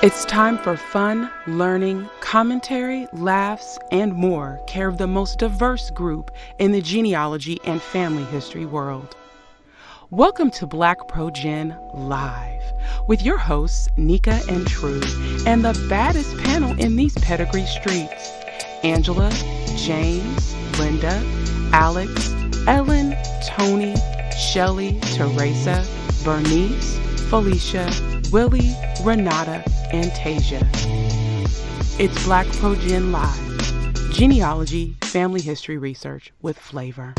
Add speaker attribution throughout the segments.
Speaker 1: It's time for fun, learning, commentary, laughs, and more, care of the most diverse group in the genealogy and family history world. Welcome to BlackProGen Live with your hosts, Nika and True, and the baddest panel in these pedigree streets, Angela, James, Linda, Alex, Ellen, Tony, Shelly, Teresa, Bernice, Felicia, Willie, Renata, and Tasia. It's BlackProGen Live, genealogy, family history research with flavor.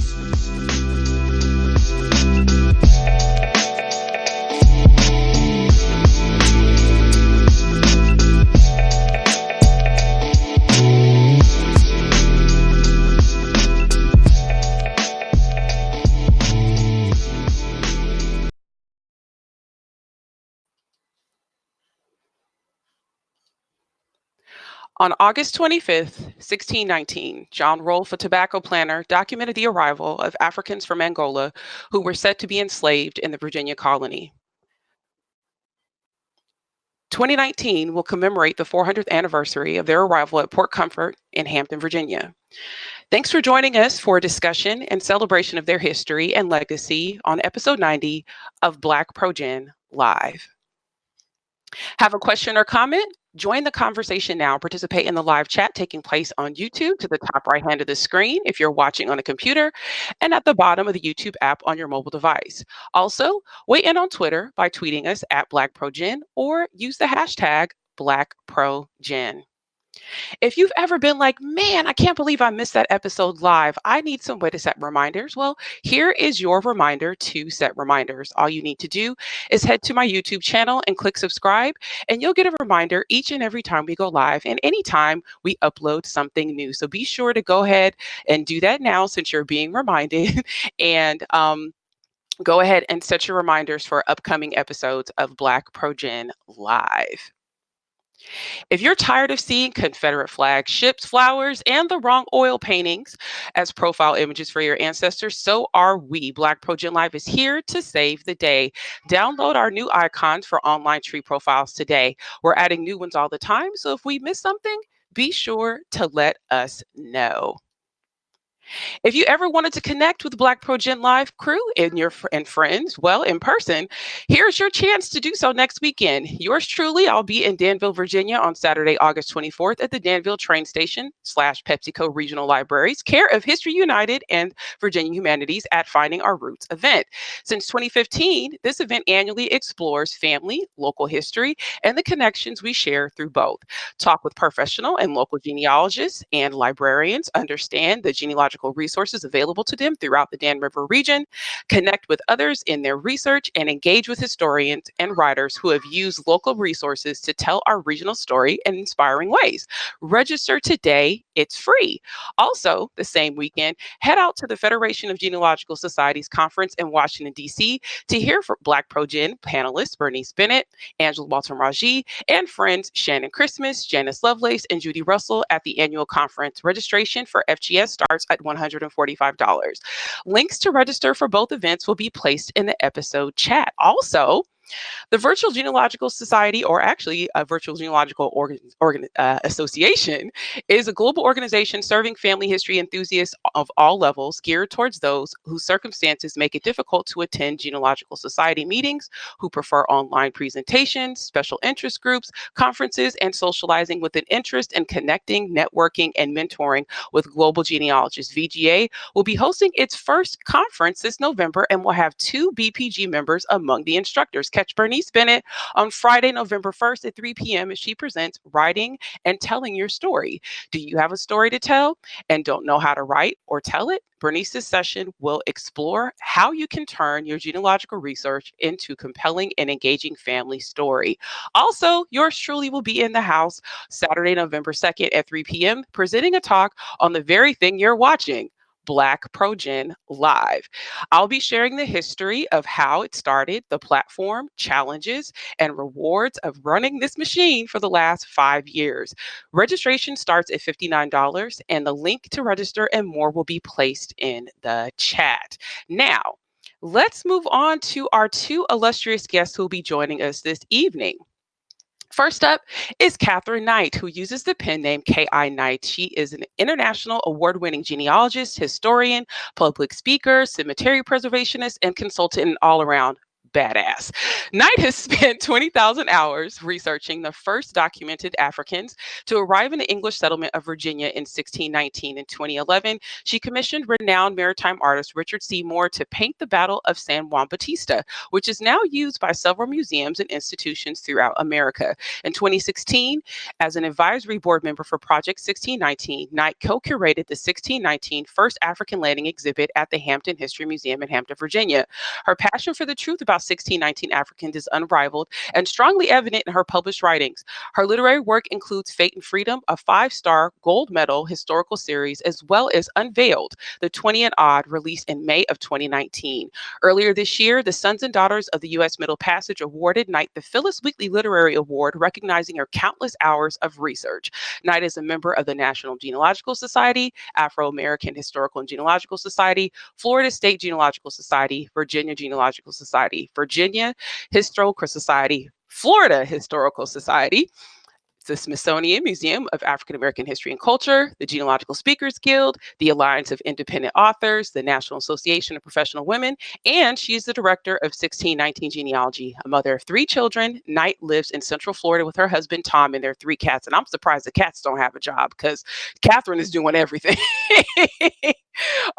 Speaker 1: On August 25th, 1619, John Rolfe, a tobacco planter, documented the arrival of Africans from Angola who were said to be enslaved in the Virginia colony. 2019 will commemorate the 400th anniversary of their arrival at Port Comfort in Hampton, Virginia. Thanks for joining us for a discussion and celebration of their history and legacy on episode 90 of BlackProGen Live. Have a question or comment? Join the conversation now. Participate in the live chat taking place on YouTube to the top right hand of the screen if you're watching on a computer, and at the bottom of the YouTube app on your mobile device. Also, weigh in on Twitter by tweeting us at BlackProGen or use the hashtag BlackProGen. If you've ever been like, man, I can't believe I missed that episode live, I need some way to set reminders. Well, here is your reminder to set reminders. All you need to do is head to my YouTube channel and click subscribe, and you'll get a reminder each and every time we go live and anytime we upload something new. So be sure to go ahead and do that now since you're being reminded and go ahead and set your reminders for upcoming episodes of BlackProGen Live. If you're tired of seeing Confederate flags, ships, flowers, and the wrong oil paintings as profile images for your ancestors, so are we. BlackProGen Live is here to save the day. Download our new icons for online tree profiles today. We're adding new ones all the time, so if we miss something, be sure to let us know. If you ever wanted to connect with BlackProGen Live crew and friends, well, in person, here's your chance to do so next weekend. Yours truly, I'll be in Danville, Virginia on Saturday, August 24th at the Danville train station / PepsiCo Regional Libraries, care of History United and Virginia Humanities at Finding Our Roots event. Since 2015, this event annually explores family, local history, and the connections we share through both. Talk with professional and local genealogists and librarians, understand the genealogical resources available to them throughout the Dan River region, connect with others in their research, and engage with historians and writers who have used local resources to tell our regional story in inspiring ways. Register today, it's free. Also, the same weekend, head out to the Federation of Genealogical Societies Conference in Washington, D.C. to hear from BlackProGen panelists Bernice Bennett, Angela Walton-Raji, and friends Shannon Christmas, Janice Lovelace, and Judy Russell at the annual conference. Registration for FGS starts at $145. Links to register for both events will be placed in the episode chat. Also, the Virtual Genealogical Society, or actually a Virtual Genealogical Association, is a global organization serving family history enthusiasts of all levels, geared towards those whose circumstances make it difficult to attend Genealogical Society meetings, who prefer online presentations, special interest groups, conferences, and socializing with an interest in connecting, networking, and mentoring with global genealogists. VGA will be hosting its first conference this November and will have 2 BPG members among the instructors. Catch Bernice Bennett on Friday, November 1st at 3 p.m. as she presents Writing and Telling Your Story. Do you have a story to tell and don't know how to write or tell it? Bernice's session will explore how you can turn your genealogical research into compelling and engaging family story. Also, yours truly will be in the house Saturday, November 2nd at 3 p.m. presenting a talk on the very thing you're watching, BlackProGen Live. I'll be sharing the history of how it started, the platform, challenges, and rewards of running this machine for the last 5 years. Registration starts at $59, and the link to register and more will be placed in the chat. Now, let's move on to our 2 illustrious guests who will be joining us this evening. First up is Kathryn Knight, who uses the pen name K.I. Knight. She is an international award-winning genealogist, historian, public speaker, cemetery preservationist, and consultant, and all-around badass. Knight has spent 20,000 hours researching the first documented Africans to arrive in the English settlement of Virginia in 1619. In 2011, she commissioned renowned maritime artist Richard C. Moore to paint the Battle of San Juan Bautista, which is now used by several museums and institutions throughout America. In 2016, as an advisory board member for Project 1619, Knight co-curated the 1619 First African Landing exhibit at the Hampton History Museum in Hampton, Virginia. Her passion for the truth about 1619 Africans is unrivaled and strongly evident in her published writings. Her literary work includes Fate and Freedom, a 5-star gold medal historical series, as well as Unveiled, the 20 and Odd, released in May of 2019. Earlier this year, the Sons and Daughters of the U.S. Middle Passage awarded Knight the Phyllis Wheatley Literary Award, recognizing her countless hours of research. Knight is a member of the National Genealogical Society, Afro-American Historical and Genealogical Society, Florida State Genealogical Society, Virginia Genealogical Society, Virginia Historical Society, Florida Historical Society, the Smithsonian Museum of African American History and Culture, the Genealogical Speakers Guild, the Alliance of Independent Authors, the National Association of Professional Women, and she's the director of 1619 Genealogy. A mother of 3 children, Knight lives in Central Florida with her husband, Tom, and their 3 cats. And I'm surprised the cats don't have a job because Kathryn is doing everything.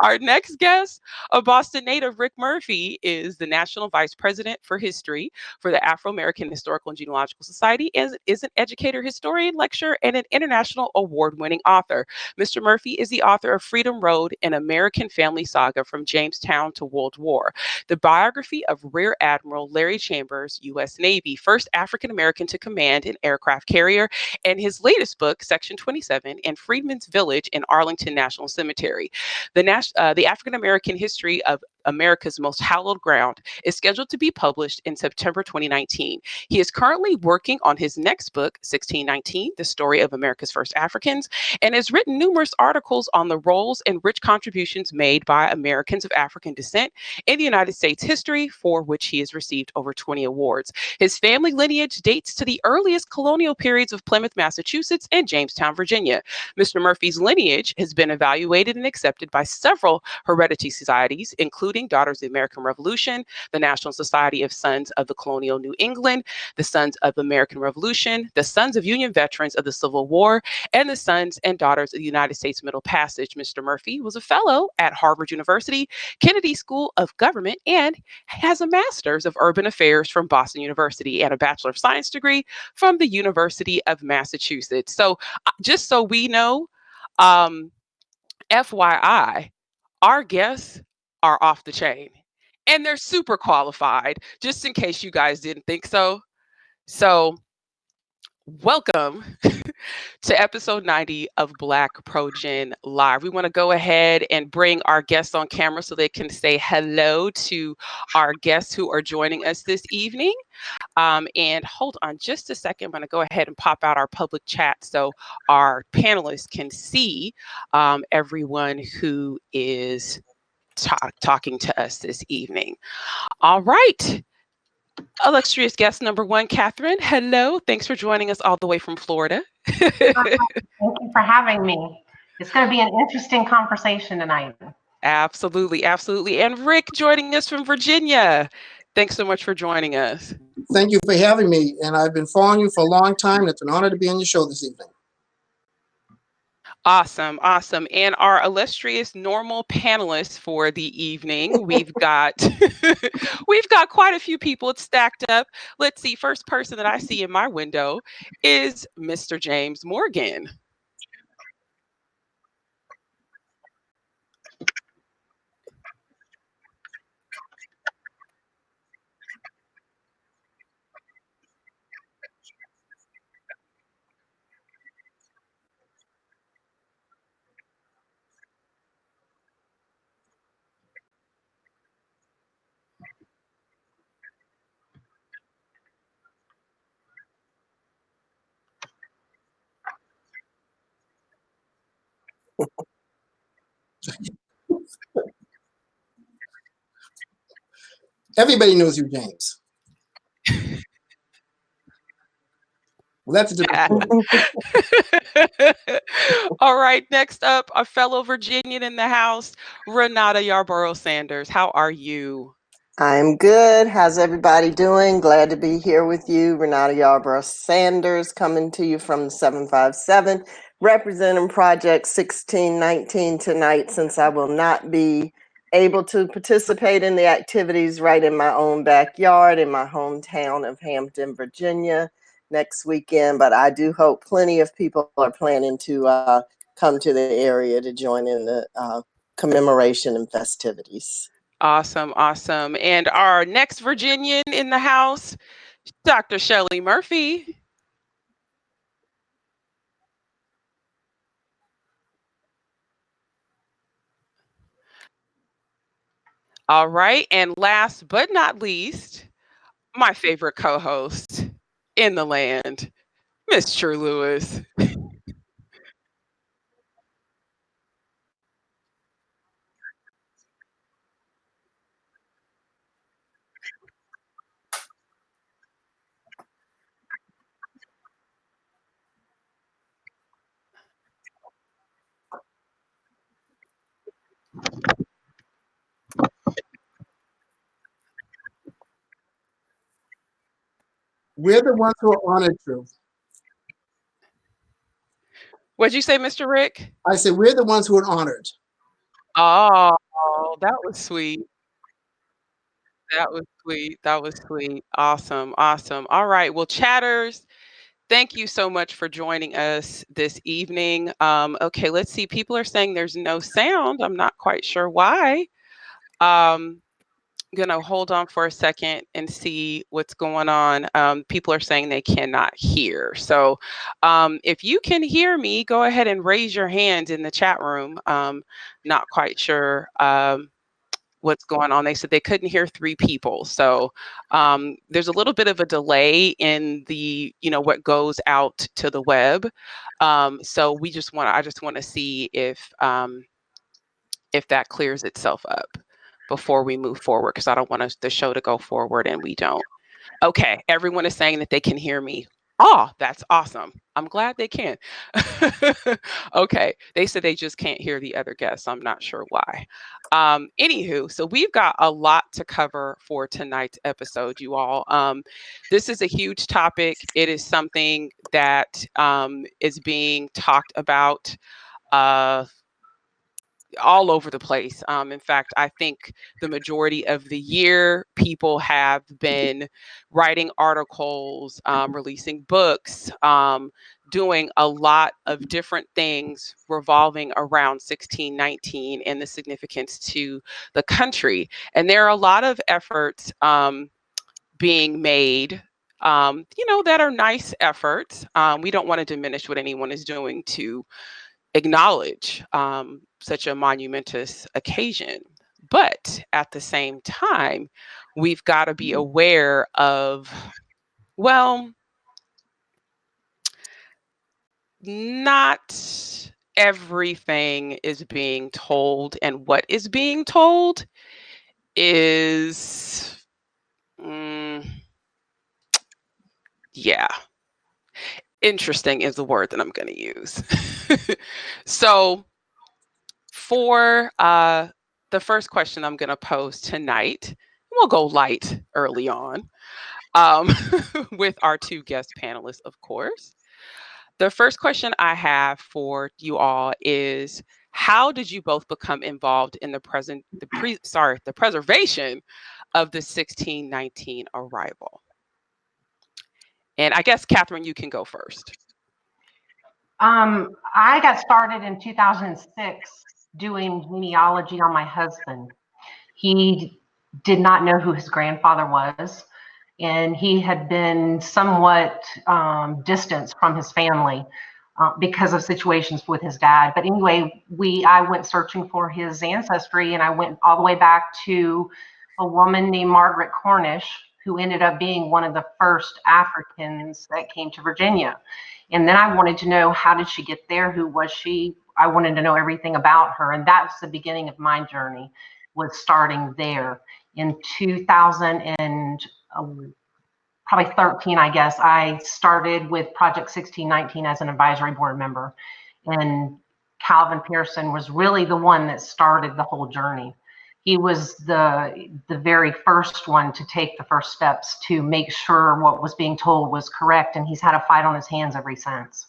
Speaker 1: Our next guest, a Boston native, Ric Murphy, is the National Vice President for History for the Afro-American Historical and Genealogical Society, and is an educator, historian, lecturer, and an international award-winning author. Mr. Murphy is the author of Freedom Road, an American family saga from Jamestown to World War, the biography of Rear Admiral Larry Chambers, U.S. Navy, first African-American to command an aircraft carrier, and his latest book, Section 27, and Freedmen's Village in Arlington National Cemetery. The African American History of America's Most Hallowed Ground is scheduled to be published in September 2019. He is currently working on his next book, 1619, The Story of America's First Africans, and has written numerous articles on the roles and rich contributions made by Americans of African descent in the United States history, for which he has received over 20 awards. His family lineage dates to the earliest colonial periods of Plymouth, Massachusetts, and Jamestown, Virginia. Mr. Murphy's lineage has been evaluated and accepted by several heredity societies, including Daughters of the American Revolution, the National Society of Sons of the Colonial New England, the Sons of the American Revolution, the Sons of Union Veterans of the Civil War, and the Sons and Daughters of the United States Middle Passage. Mr. Murphy was a fellow at Harvard University, Kennedy School of Government, and has a Master's of Urban Affairs from Boston University and a Bachelor of Science degree from the University of Massachusetts. So just so we know, FYI, our guests are off the chain and they're super qualified, just in case you guys didn't think so. So, welcome to episode 90 of BlackProGen Live. We want to go ahead and bring our guests on camera so they can say hello to our guests who are joining us this evening. And hold on just a second. I'm going to go ahead and pop out our public chat so our panelists can see everyone who is talking to us this evening. All right. Illustrious guest number 1, Kathryn. Hello. Thanks for joining us all the way from Florida.
Speaker 2: Thank you for having me. It's going to be an interesting conversation tonight.
Speaker 1: Absolutely. Absolutely. And Ric joining us from Virginia. Thanks so much for joining us.
Speaker 3: Thank you for having me. And I've been following you for a long time. And it's an honor to be on your show this evening.
Speaker 1: Awesome. Awesome. And our illustrious normal panelists for the evening, we've got quite a few people stacked up. Let's see. First person that I see in my window is Mr. James Morgan.
Speaker 3: Everybody knows you, James. Well, that's a different story.
Speaker 1: All right, next up, a fellow Virginian in the house, Renata Yarborough Sanders. How are you?
Speaker 4: I'm good. How's everybody doing? Glad to be here with you. Renata Yarborough Sanders coming to you from the 757, representing Project 1619 tonight, since I will not be able to participate in the activities right in my own backyard in my hometown of Hampton, Virginia next weekend. But I do hope plenty of people are planning to come to the area to join in the commemoration and festivities.
Speaker 1: Awesome, awesome. And our next Virginian in the house, Dr. Shelley Murphy. All right, and last but not least, my favorite co-host in the land, Miss True Lewis.
Speaker 3: We're the ones who are honored, True.
Speaker 1: What'd you say, Mr. Rick?
Speaker 3: I said, we're the ones who are honored.
Speaker 1: Oh, that was sweet. That was sweet. That was sweet. Awesome. Awesome. All right. Well, chatters, thank you so much for joining us this evening. Okay, let's see. People are saying there's no sound. I'm not quite sure why. Gonna hold on for a second and see what's going on. People are saying they cannot hear. So if you can hear me, go ahead and raise your hand in the chat room. Not quite sure what's going on. They said they couldn't hear 3 people. So there's a little bit of a delay in the, what goes out to the web. So I just want to see if that clears itself up before we move forward, because I don't want the show to go forward and we don't. Okay, everyone is saying that they can hear me. Oh, that's awesome. I'm glad they can. Okay, they said they just can't hear the other guests. I'm not sure why. Anywho, so we've got a lot to cover for tonight's episode, you all. This is a huge topic. It is something that is being talked about all over the place. In fact, I think the majority of the year, people have been writing articles, releasing books, doing a lot of different things revolving around 1619 and the significance to the country. And there are a lot of efforts being made, that are nice efforts. We don't want to diminish what anyone is doing to acknowledge such a monumentous occasion. But at the same time, we've got to be aware of, well, not everything is being told, and what is being told is, yeah, interesting is the word that I'm going to use. So for the first question I'm going to pose tonight, we'll go light early on with our 2 guest panelists, of course. The first question I have for you all is, how did you both become involved in the preservation of the 1619 arrival? And I guess, Kathryn, you can go first.
Speaker 2: I got started in 2006 doing genealogy on my husband. He did not know who his grandfather was, and he had been somewhat distanced from his family because of situations with his dad. But anyway, I went searching for his ancestry, and I went all the way back to a woman named Margaret Cornish, who ended up being one of the first Africans that came to Virginia. And then I wanted to know, how did she get there? Who was she? I wanted to know everything about her. And that's the beginning of my journey, was starting there in 2000 and probably 13, I guess, I started with Project 1619 as an advisory board member. And Calvin Pearson was really the one that started the whole journey. He was the very first one to take the first steps to make sure what was being told was correct. And he's had a fight on his hands ever since.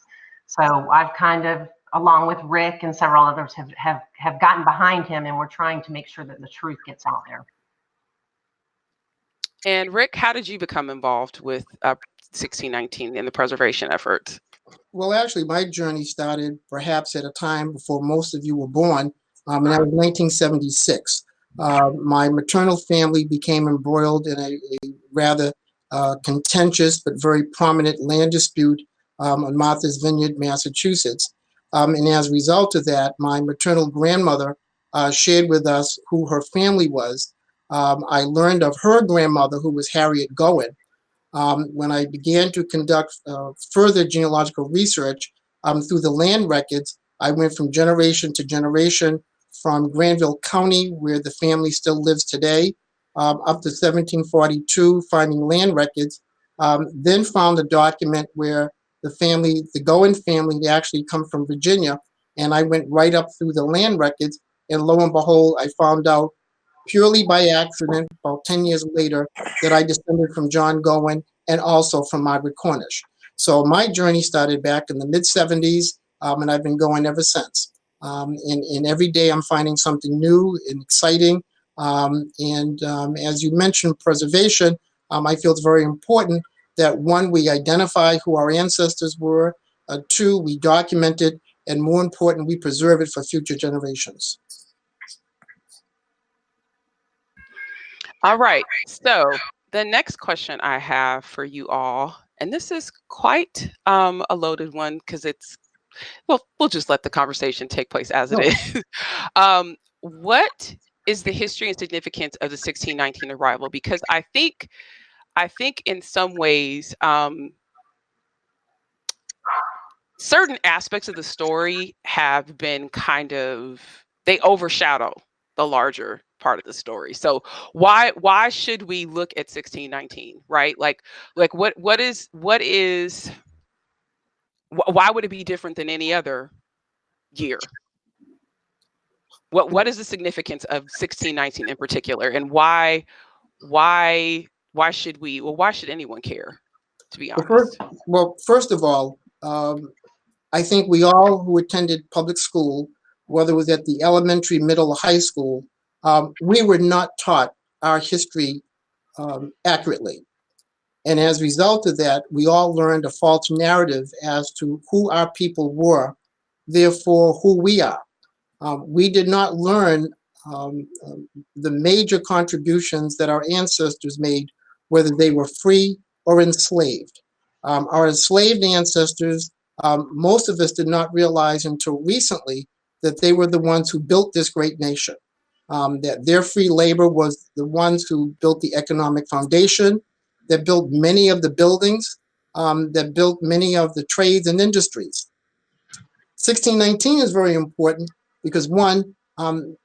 Speaker 2: So I've kind of, along with Rick and several others, have gotten behind him, and we're trying to make sure that the truth gets out there.
Speaker 1: And Rick, how did you become involved with 1619 and the preservation efforts?
Speaker 3: Well, actually, my journey started perhaps at a time before most of you were born, and that was 1976. My maternal family became embroiled in a rather contentious but very prominent land dispute on Martha's Vineyard, Massachusetts. And as a result of that, my maternal grandmother shared with us who her family was. I learned of her grandmother, who was Harriet Gowen. When I began to conduct further genealogical research through the land records, I went from generation to generation, from Granville County, where the family still lives today, up to 1742, finding land records, then found a document where the family, the Gowen family, they actually come from Virginia, and I went right up through the land records, and lo and behold, I found out purely by accident, about 10 years later, that I descended from John Gowen and also from Margaret Cornish. So my journey started back in the mid-70s, and I've been going ever since. And every day I'm finding something new and exciting. As you mentioned, preservation, I feel it's very important that, one, we identify who our ancestors were, two, we document it, and more important, we preserve it for future generations.
Speaker 1: All right, so the next question I have for you all, and this is quite a loaded one because it's, well, we'll just let the conversation take place as it is. What is the history and significance of the 1619 arrival? Because I think in some ways, certain aspects of the story have been kind of, they overshadow the larger part of the story. So why should we look at 1619, right? Like why would it be different than any other year? What is the significance of 1619 in particular, and why should we, well, why should anyone care, to be honest?
Speaker 3: First of all, I think we all who attended public school, whether it was at the elementary, middle, or high school, we were not taught our history accurately. And as a result of that, we all learned a false narrative as to who our people were, therefore who we are. We did not learn the major contributions that our ancestors made, whether they were free or enslaved. Our enslaved ancestors, most of us did not realize until recently that they were the ones who built this great nation, that their free labor was the ones who built the economic foundation, that built many of the buildings, that built many of the trades and industries. 1619 is very important because, one, the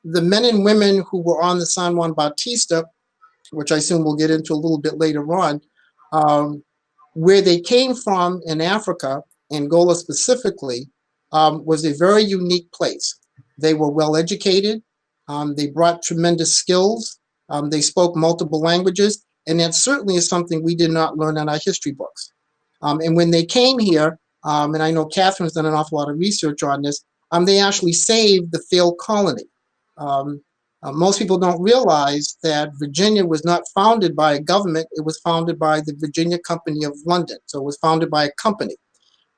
Speaker 3: men and women who were on the San Juan Bautista, which I assume we'll get into a little bit later on, where they came from in Africa, Angola specifically, was a very unique place. They were well educated, they brought tremendous skills, they spoke multiple languages, and that certainly is something we did not learn in our history books. And when they came here, and I know Kathryn's done an awful lot of research on this, they actually saved the failed colony. Most people don't realize that Virginia was not founded by a government, it was founded by the Virginia Company of London. So it was founded by a company.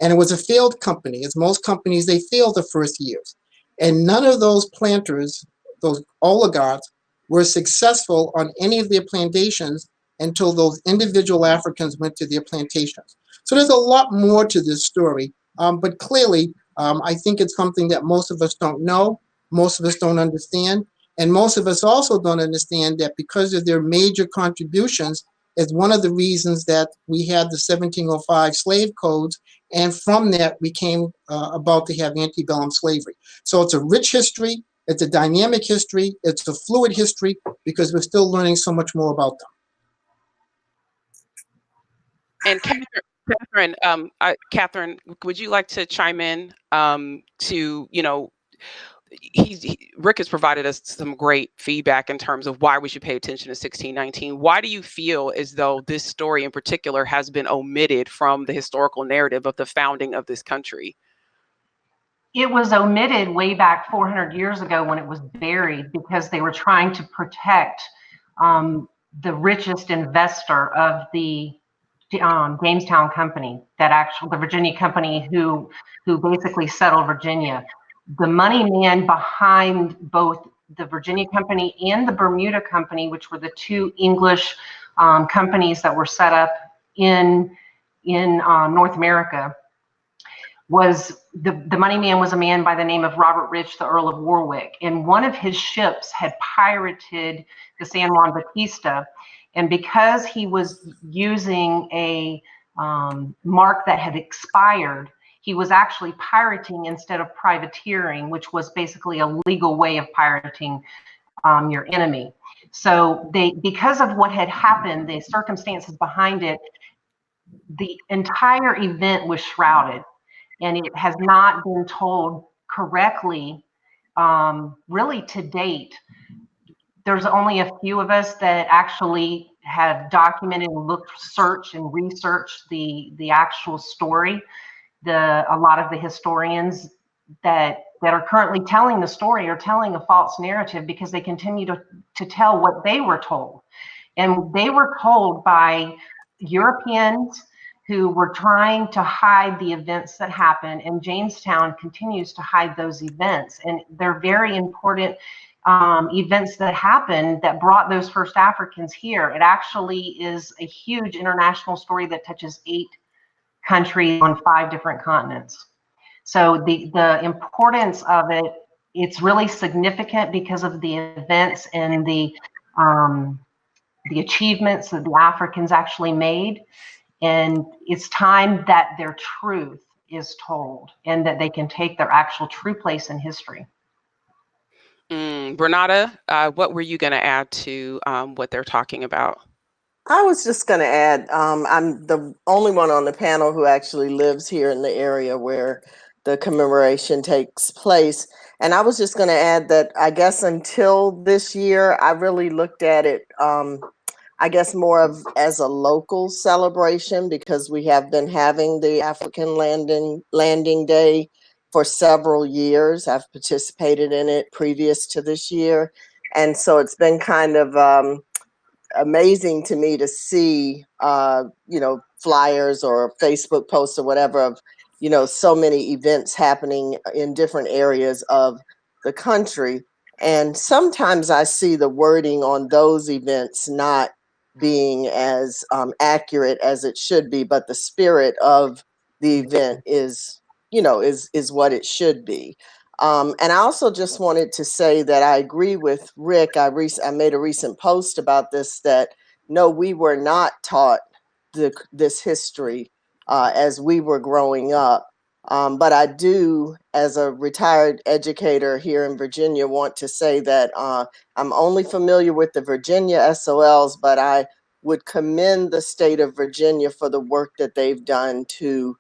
Speaker 3: And it was a failed company. As most companies, they failed the first years. And none of those planters, those oligarchs, were successful on any of their plantations until those individual Africans went to their plantations. So there's a lot more to this story. But clearly, I think it's something that most of us don't know, most of us don't understand. And most of us also don't understand that because of their major contributions is one of the reasons that we had the 1705 slave codes. And from that, we came about to have antebellum slavery. So it's a rich history, it's a dynamic history, it's a fluid history, because we're still learning so much more about them.
Speaker 1: And Kathryn, would you like to chime in to, Ric has provided us some great feedback in terms of why we should pay attention to 1619. Why do you feel as though this story in particular has been omitted from the historical narrative of the founding of this country?
Speaker 2: It was omitted way back 400 years ago when it was buried because they were trying to protect the richest investor of the Jamestown Company, the Virginia company who basically settled Virginia. The money man behind both the Virginia Company and the Bermuda Company, which were the two English companies that were set up in North America, was the money man was a man by the name of Robert Rich, the Earl of Warwick. And one of his ships had pirated the San Juan Bautista. And because he was using a mark that had expired, he was actually pirating instead of privateering, which was basically a legal way of pirating your enemy. So because of what had happened, the circumstances behind it, the entire event was shrouded, and it has not been told correctly, really to date. There's only a few of us that actually have documented, looked, searched, and researched the actual story. A lot of the historians that are currently telling the story are telling a false narrative because they continue to tell what they were told. And they were told by Europeans who were trying to hide the events that happened, and Jamestown continues to hide those events. And they're very important events that happened that brought those first Africans here. It actually is a huge international story that touches 8 countries on 5 different continents. So the importance of it, it's really significant because of the events and the achievements that the Africans actually made. And it's time that their truth is told and that they can take their actual true place in history.
Speaker 1: Renata, what were you going to add to what they're talking about?
Speaker 4: I was just going to add, I'm the only one on the panel who actually lives here in the area where the commemoration takes place. And I was just going to add that I guess until this year, I really looked at it, I guess more of as a local celebration, because we have been having the African Landing Day for several years. I've participated in it previous to this year. And so it's been kind of amazing to me to see, flyers or Facebook posts or whatever of, so many events happening in different areas of the country. And sometimes I see the wording on those events not being as accurate as it should be, but the spirit of the event is what it should be. And I also just wanted to say that I agree with Ric. I made a recent post about this, that no, we were not taught this history as we were growing up. But I do, as a retired educator here in Virginia, want to say that I'm only familiar with the Virginia SOLs, but I would commend the state of Virginia for the work that they've done to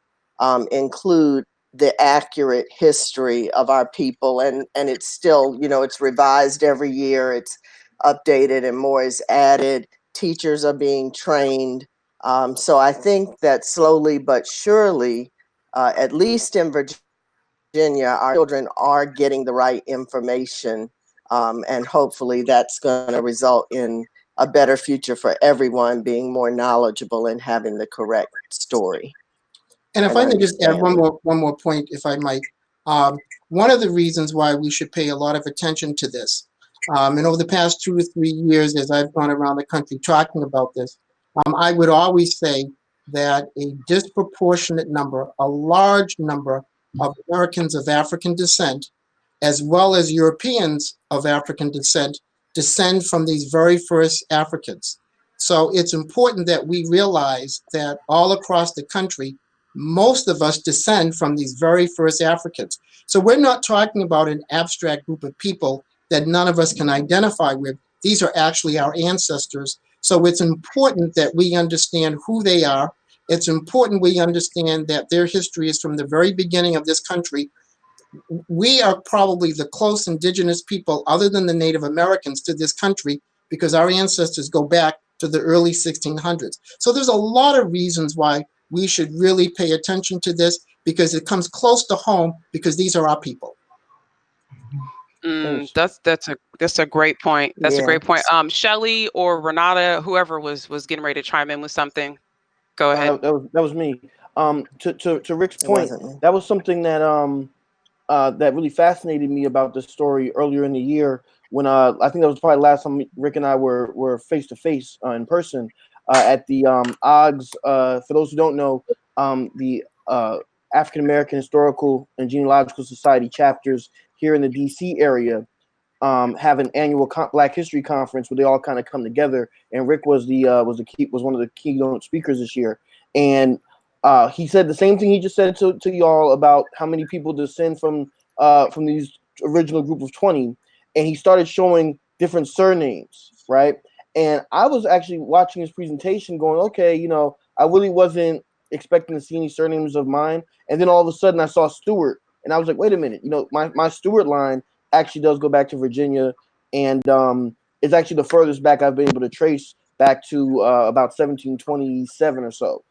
Speaker 4: include the accurate history of our people. And it's still, it's revised every year, it's updated and more is added. Teachers are being trained. So I think that slowly but surely, at least in Virginia, our children are getting the right information. And hopefully that's going to result in a better future for everyone being more knowledgeable and having the correct story.
Speaker 3: And if I may just add one more point, if I might. One of the reasons why we should pay a lot of attention to this, and over the past 2 to 3 years, as I've gone around the country talking about this, I would always say that a disproportionate number, a large number of Americans of African descent, as well as Europeans of African descent, descend from these very first Africans. So it's important that we realize that all across the country, most of us descend from these very first Africans. So we're not talking about an abstract group of people that none of us can identify with. These are actually our ancestors. So it's important that we understand who they are it's important we understand that their history is from the very beginning of this country. We are probably the close indigenous people, other than the Native Americans, to this country because our ancestors go back to the early 1600s. So there's a lot of reasons why we should really pay attention to this, because it comes close to home, because these are our people.
Speaker 1: That's a great point. That's a
Speaker 4: Yeah.
Speaker 1: great point. Shelley or Renata, whoever was getting ready to chime in with something. Go ahead.
Speaker 5: That was me. To Rick's
Speaker 4: It
Speaker 5: point,
Speaker 4: wasn't me.
Speaker 5: that was something that that really fascinated me about this story earlier in the year when I think that was probably last time Rick and I were face to face in person at the OGS. For those who don't know, the African American Historical and Genealogical Society chapters here in the DC area have an annual Black History Conference where they all kind of come together. And Rick was was one of the keynote speakers this year, and he said the same thing he just said to y'all about how many people descend from these original group of 20, and he started showing different surnames, right? And I was actually watching his presentation, going, okay, you know, I really wasn't expecting to see any surnames of mine, and then all of a sudden I saw Stewart, and I was like, wait a minute, you know, my Stewart line actually does go back to Virginia, and it's actually the furthest back I've been able to trace back to about 1727 or so.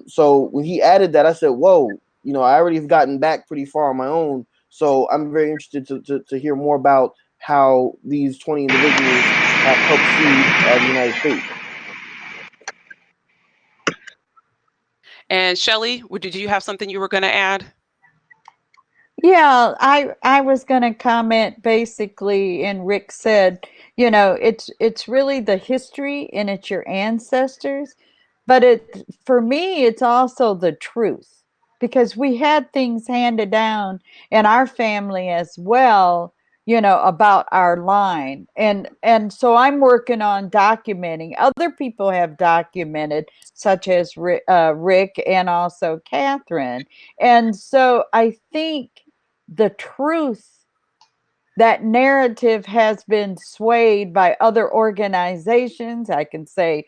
Speaker 5: So when he added that, I said, whoa, you know, I already have gotten back pretty far on my own. So I'm very interested to hear more about how these 20 individuals have helped see the United States.
Speaker 1: And Shelley, did you have something you were going to add?
Speaker 6: Yeah, I was going to comment basically, and Rick said, you know, it's really the history and it's your ancestors, but it for me it's also the truth, because we had things handed down in our family as well, you know, about our line, and so I'm working on documenting. Other people have documented, such as Rick and also Kathryn, and so I think the truth, that narrative has been swayed by other organizations. I can say,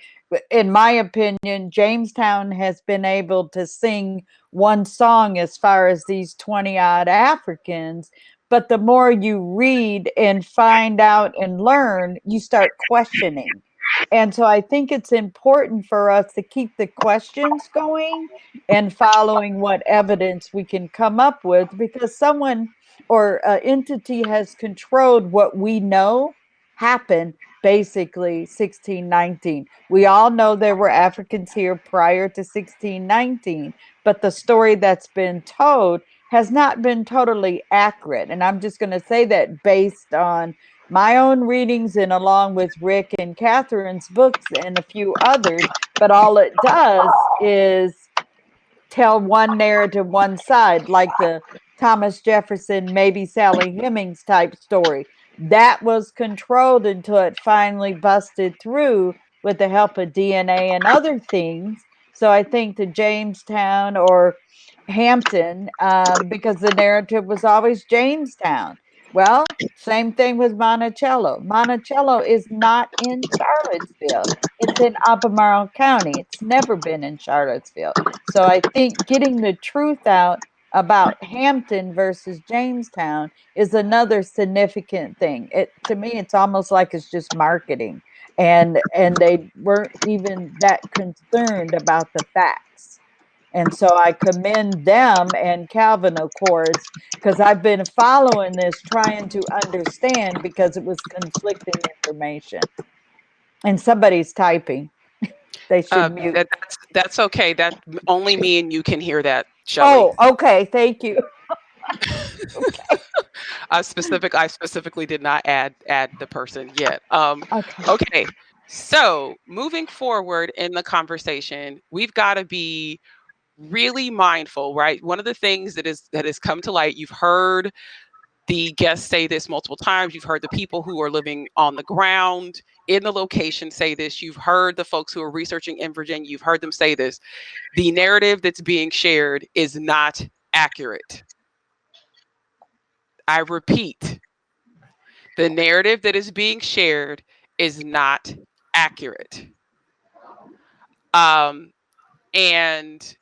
Speaker 6: in my opinion, Jamestown has been able to sing one song as far as these 20 odd Africans. But the more you read and find out and learn, you start questioning. And so I think it's important for us to keep the questions going and following what evidence we can come up with, because someone or entity has controlled what we know happened basically 1619. We all know there were Africans here prior to 1619, but the story that's been told has not been totally accurate. And I'm just going to say that based on my own readings and along with Rick and Kathryn's books and a few others. But all it does is tell one narrative, one side, like the Thomas Jefferson, maybe Sally Hemings type story. That was controlled until it finally busted through with the help of DNA and other things. So I think the Jamestown or Hampton, because the narrative was always Jamestown. Well, same thing with Monticello. Monticello is not in Charlottesville. It's in Albemarle County. It's never been in Charlottesville. So I think getting the truth out about Hampton versus Jamestown is another significant thing. To me, it's almost like it's just marketing, and they weren't even that concerned about the facts. And so I commend them and Calvin, of course, because I've been following this, trying to understand, because it was conflicting information. And somebody's typing. They should mute.
Speaker 1: That's okay. That only me and you can hear that, Shelley.
Speaker 6: Oh, okay. Thank you.
Speaker 1: Okay. I specifically did not add the person yet. Okay. So moving forward in the conversation, we've got to be really mindful, right? One of the things that has come to light, you've heard the guests say this multiple times. You've heard the people who are living on the ground in the location say this. You've heard the folks who are researching in Virginia. You've heard them say this. The narrative that's being shared is not accurate. I repeat, the narrative that is being shared is not accurate. And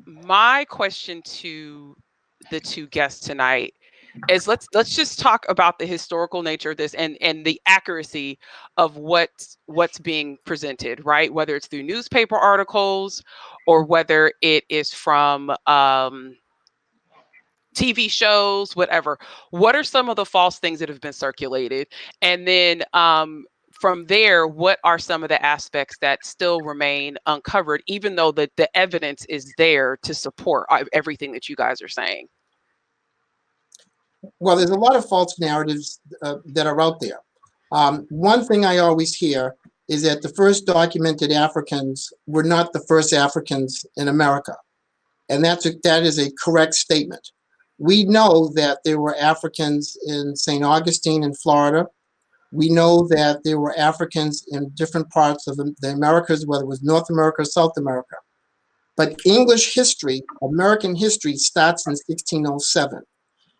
Speaker 1: my question to the two guests tonight is let's just talk about the historical nature of this and the accuracy of what's being presented, right? Whether it's through newspaper articles or whether it is from TV shows, whatever. What are some of the false things that have been circulated? And then from there, what are some of the aspects that still remain uncovered, even though the evidence is there to support everything that you guys are saying?
Speaker 3: Well, there's a lot of false narratives that are out there. One thing I always hear is that the first documented Africans were not the first Africans in America. And that is a correct statement. We know that there were Africans in St. Augustine in Florida. We know that there were Africans in different parts of the Americas, whether it was North America or South America. But English history, American history, starts in 1607.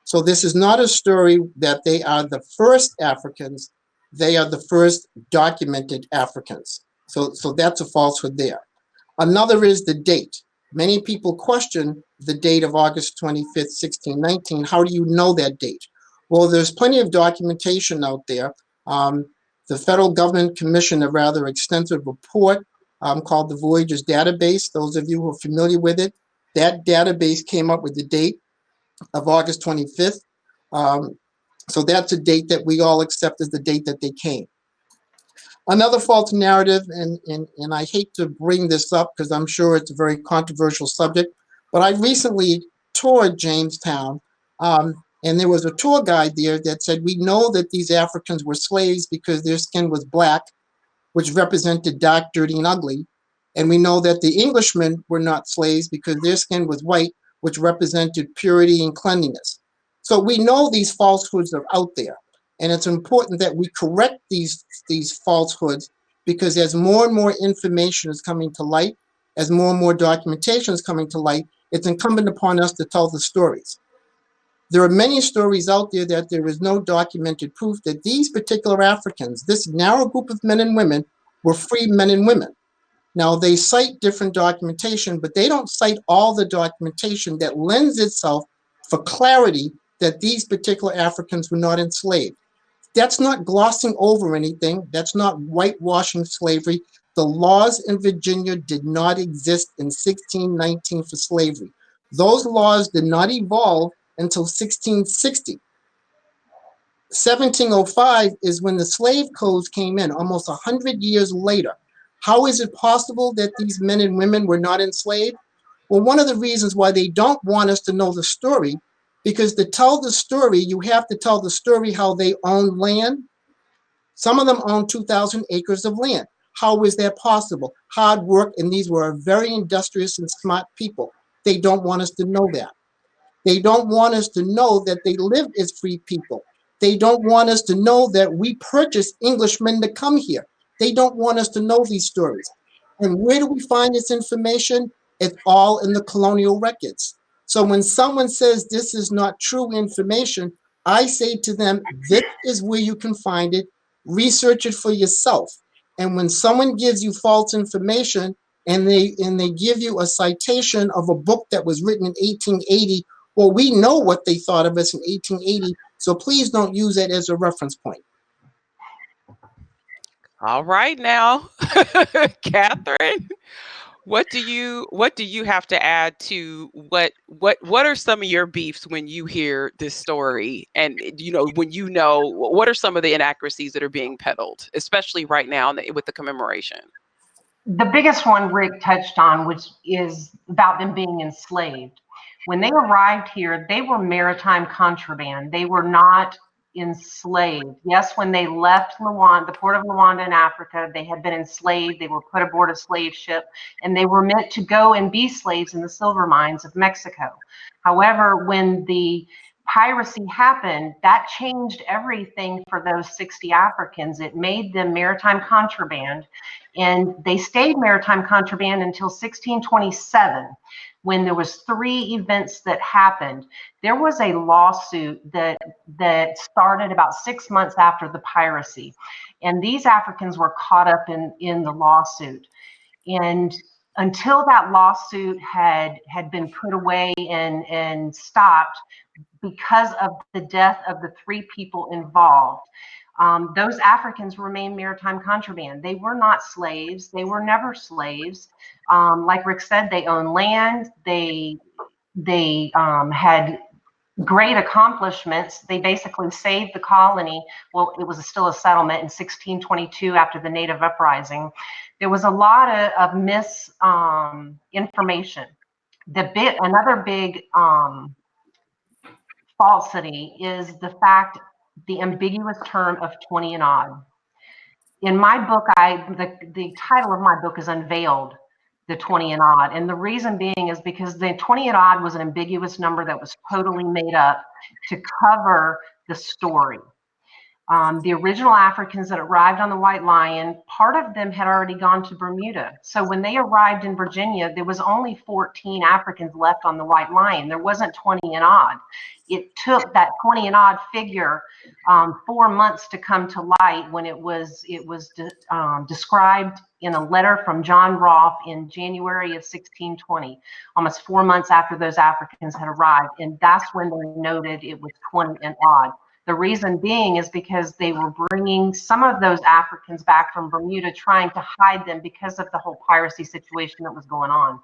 Speaker 3: So this is not a story that they are the first Africans, they are the first documented Africans. So that's a falsehood there. Another is the date. Many people question the date of August 25th, 1619. How do you know that date? Well, there's plenty of documentation out there. The federal government commissioned a rather extensive report called the Voyagers Database. Those of you who are familiar with it, that database came up with the date of August 25th. So that's a date that we all accept as the date that they came. Another false narrative, and I hate to bring this up because I'm sure it's a very controversial subject, but I recently toured Jamestown, and there was a tour guide there that said, we know that these Africans were slaves because their skin was black, which represented dark, dirty, and ugly. And we know that the Englishmen were not slaves because their skin was white, which represented purity and cleanliness. So we know these falsehoods are out there. And it's important that we correct these falsehoods, because as more and more information is coming to light, as more and more documentation is coming to light, it's incumbent upon us to tell the stories. There are many stories out there that there is no documented proof that these particular Africans, this narrow group of men and women, were free men and women. Now, they cite different documentation, but they don't cite all the documentation that lends itself for clarity that these particular Africans were not enslaved. That's not glossing over anything. That's not whitewashing slavery. The laws in Virginia did not exist in 1619 for slavery. Those laws did not evolve until 1660. 1705 is when the slave codes came in, almost 100 years later. How is it possible that these men and women were not enslaved? Well, one of the reasons why they don't want us to know the story, because to tell the story, you have to tell the story how they own land. Some of them own 2,000 acres of land. How is that possible? Hard work, and these were very industrious and smart people. They don't want us to know that. They don't want us to know that they lived as free people. They don't want us to know that we purchased Englishmen to come here. They don't want us to know these stories. And where do we find this information? It's all in the colonial records. So when someone says this is not true information, I say to them, this is where you can find it. Research it for yourself. And when someone gives you false information and they give you a citation of a book that was written in 1880, well, we know what they thought of us in 1880, so please don't use that as a reference point.
Speaker 1: All right now, Kathryn, what do you have to add to what are some of your beefs when you hear this story, and what are some of the inaccuracies that are being peddled, especially right now with the commemoration?
Speaker 2: The biggest one Rick touched on, which is about them being enslaved. When they arrived here, they were maritime contraband. They were not enslaved. Yes, when they left Luanda, the port of Luanda in Africa, they had been enslaved. They were put aboard a slave ship, and they were meant to go and be slaves in the silver mines of Mexico. However, when the piracy happened, that changed everything for those 60 Africans. It made them maritime contraband, and they stayed maritime contraband until 1627. When there was 3 events that happened. There was a lawsuit that started about 6 months after the piracy, and these Africans were caught up in the lawsuit. And until that lawsuit had been put away and stopped because of the death of the 3 people involved, those Africans remain maritime contraband. They were not slaves. They were never slaves. Like Rick said, they owned land. They had great accomplishments. They basically saved the colony. Well, it was still a settlement in 1622 after the Native Uprising. There was a lot of misinformation. Another big falsity is the ambiguous term of 20 and odd. In my book, the title of my book is Unveiled, the 20 and odd. And the reason being is because the 20 and odd was an ambiguous number that was totally made up to cover the story. The original Africans that arrived on the White Lion, part of them had already gone to Bermuda. So when they arrived in Virginia, there was only 14 Africans left on the White Lion. There wasn't 20 and odd. It took that 20 and odd figure 4 months to come to light when it was described in a letter from John Rolfe in January of 1620, almost 4 months after those Africans had arrived. And that's when they noted it was 20 and odd. The reason being is because they were bringing some of those Africans back from Bermuda, trying to hide them because of the whole piracy situation that was going on.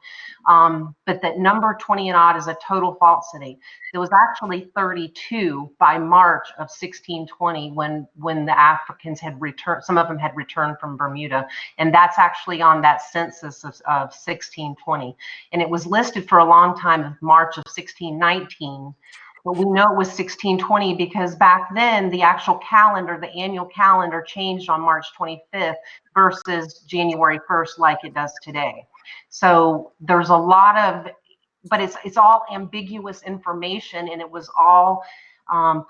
Speaker 2: But that number 20 and odd is a total falsity. There was actually 32 by March of 1620 when the Africans had returned. Some of them had returned from Bermuda, and that's actually on that census of 1620. And it was listed for a long time of March of 1619. But we know it was 1620 because back then the actual calendar, the annual calendar, changed on March 25th versus January 1st like it does today. So there's a lot of, but it's all ambiguous information, and it was all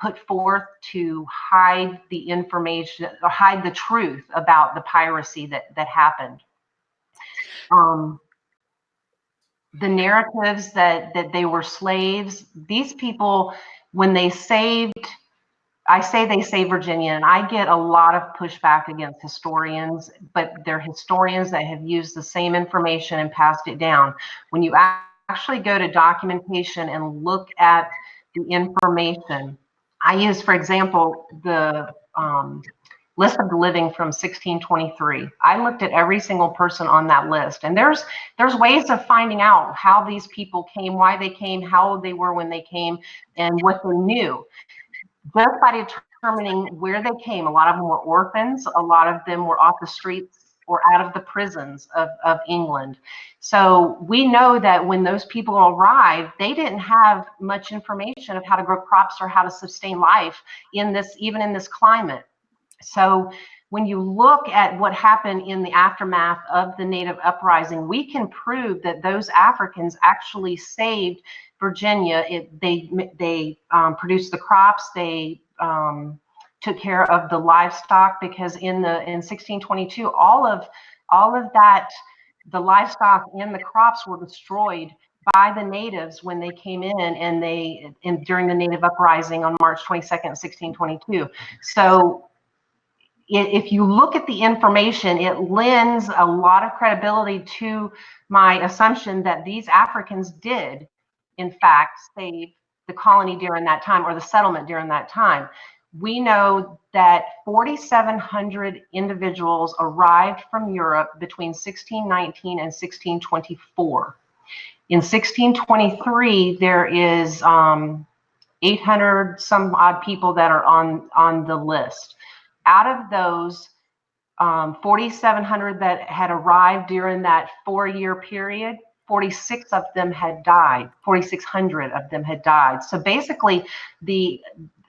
Speaker 2: put forth to hide the information, or hide the truth about the piracy that happened. The narratives that they were slaves, these people, when they saved, I say they saved Virginia, and I get a lot of pushback against historians, but they're historians that have used the same information and passed it down. When you actually go to documentation and look at the information, I use, for example, the list of the living from 1623. I looked at every single person on that list, and there's ways of finding out how these people came, why they came, how old they were when they came, and what they knew. Just by determining where they came, a lot of them were orphans, a lot of them were off the streets or out of the prisons of England. So we know that when those people arrived, they didn't have much information of how to grow crops or how to sustain life even in this climate. So when you look at what happened in the aftermath of the Native Uprising, we can prove that those Africans actually saved Virginia. They produced the crops. They took care of the livestock, because in 1622, all of that, the livestock and the crops were destroyed by the natives when they came in, and during the Native Uprising on March 22nd, 1622. So if you look at the information, it lends a lot of credibility to my assumption that these Africans did, in fact, save the colony during that time, or the settlement during that time. We know that 4,700 individuals arrived from Europe between 1619 and 1624. In 1623, there is 800 some odd people that are on the list. Out of those 4,700 that had arrived during that 4-year period, 46 of them had died. 4,600 of them had died. So basically,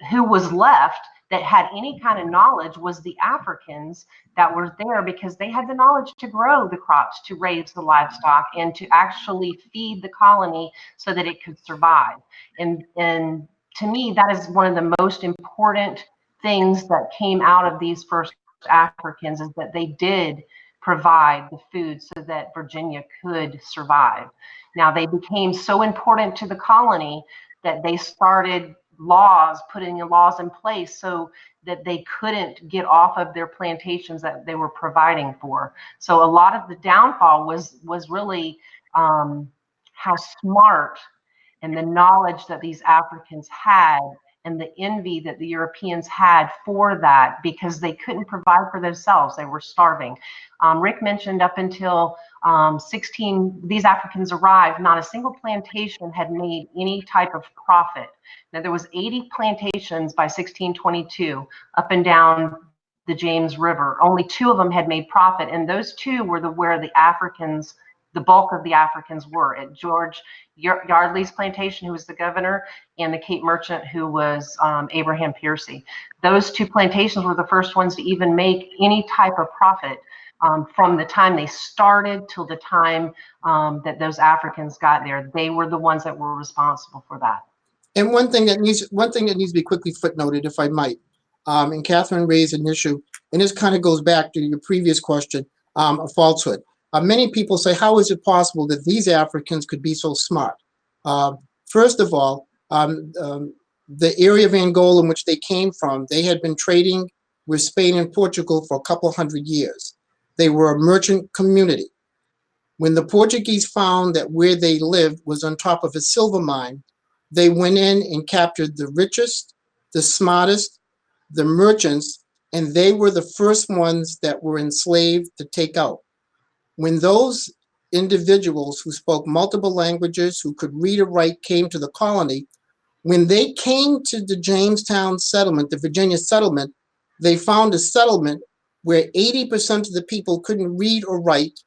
Speaker 2: who was left that had any kind of knowledge was the Africans that were there, because they had the knowledge to grow the crops, to raise the livestock, and to actually feed the colony so that it could survive. And to me, that is one of the most important things that came out of these first Africans, is that they did provide the food so that Virginia could survive. Now, they became so important to the colony that they started laws, putting laws in place so that they couldn't get off of their plantations that they were providing for. So a lot of the downfall was really how smart and the knowledge that these Africans had and the envy that the Europeans had for that, because they couldn't provide for themselves. They were starving. Rick mentioned up until 16, these Africans arrived, not a single plantation had made any type of profit. Now, there was 80 plantations by 1622 up and down the James River. Only 2 of them had made profit, and those 2 were where the Africans, the bulk of the Africans were, at George Yardley's plantation, who was the governor, and the Cape Merchant, who was Abraham Piercy. Those 2 plantations were the first ones to even make any type of profit from the time they started till the time that those Africans got there. They were the ones that were responsible for that.
Speaker 3: And one thing that needs to be quickly footnoted, if I might, and Kathryn raised an issue, and this kind of goes back to your previous question, a falsehood. Many people say, how is it possible that these Africans could be so smart? First of all, the area of Angola in which they came from, they had been trading with Spain and Portugal for a couple hundred years. They were a merchant community. When the Portuguese found that where they lived was on top of a silver mine, they went in and captured the richest, the smartest, the merchants, and they were the first ones that were enslaved to take out. When those individuals who spoke multiple languages, who could read or write, came to the colony, when they came to the Jamestown settlement, the Virginia settlement, they found a settlement where 80% of the people couldn't read or write.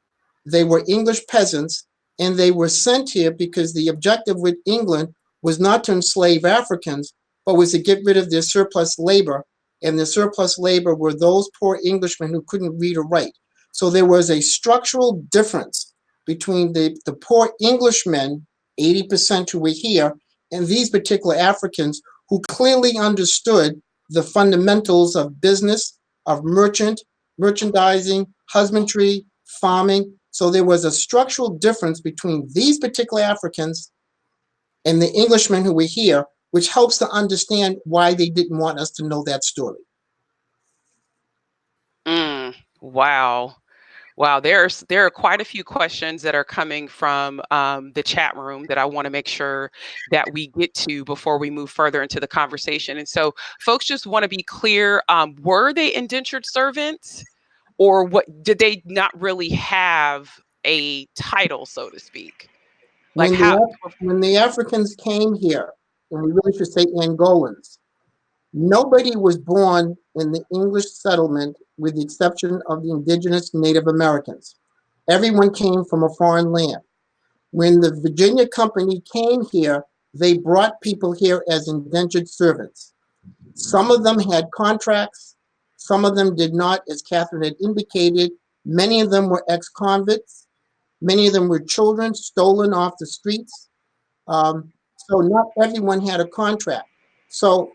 Speaker 3: They were English peasants, and they were sent here because the objective with England was not to enslave Africans, but was to get rid of their surplus labor. And the surplus labor were those poor Englishmen who couldn't read or write. So there was a structural difference between the poor Englishmen, 80% who were here, and these particular Africans who clearly understood the fundamentals of business, of merchandising, husbandry, farming. So there was a structural difference between these particular Africans and the Englishmen who were here, which helps to understand why they didn't want us to know that story.
Speaker 1: Wow. Wow, there are quite a few questions that are coming from the chat room that I want to make sure that we get to before we move further into the conversation. And so folks just want to be clear, were they indentured servants, or what, did they not really have a title, so to speak? Like
Speaker 3: when the Africans came here, and we really should say Angolans, nobody was born in the English settlement with the exception of the indigenous Native Americans. Everyone came from a foreign land. When the Virginia Company came here, they brought people here as indentured servants. Some of them had contracts, some of them did not, as Kathryn had indicated. Many of them were ex-convicts. Many of them were children stolen off the streets. So not everyone had a contract. So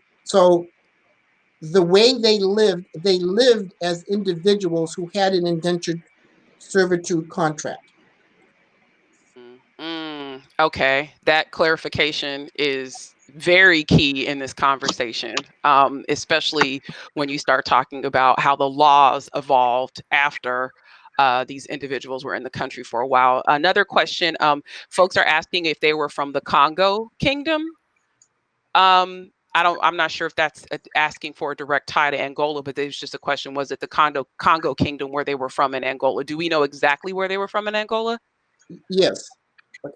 Speaker 3: the way they lived as individuals who had an indentured servitude contract.
Speaker 1: Okay, that clarification is very key in this conversation, especially when you start talking about how the laws evolved after these individuals were in the country for a while. Another question, folks are asking if they were from the Congo Kingdom. I'm not sure if that's asking for a direct tie to Angola, but there's just a question, was it the Congo Kingdom where they were from in Angola? Do we know exactly where they were from in Angola?
Speaker 3: Yes.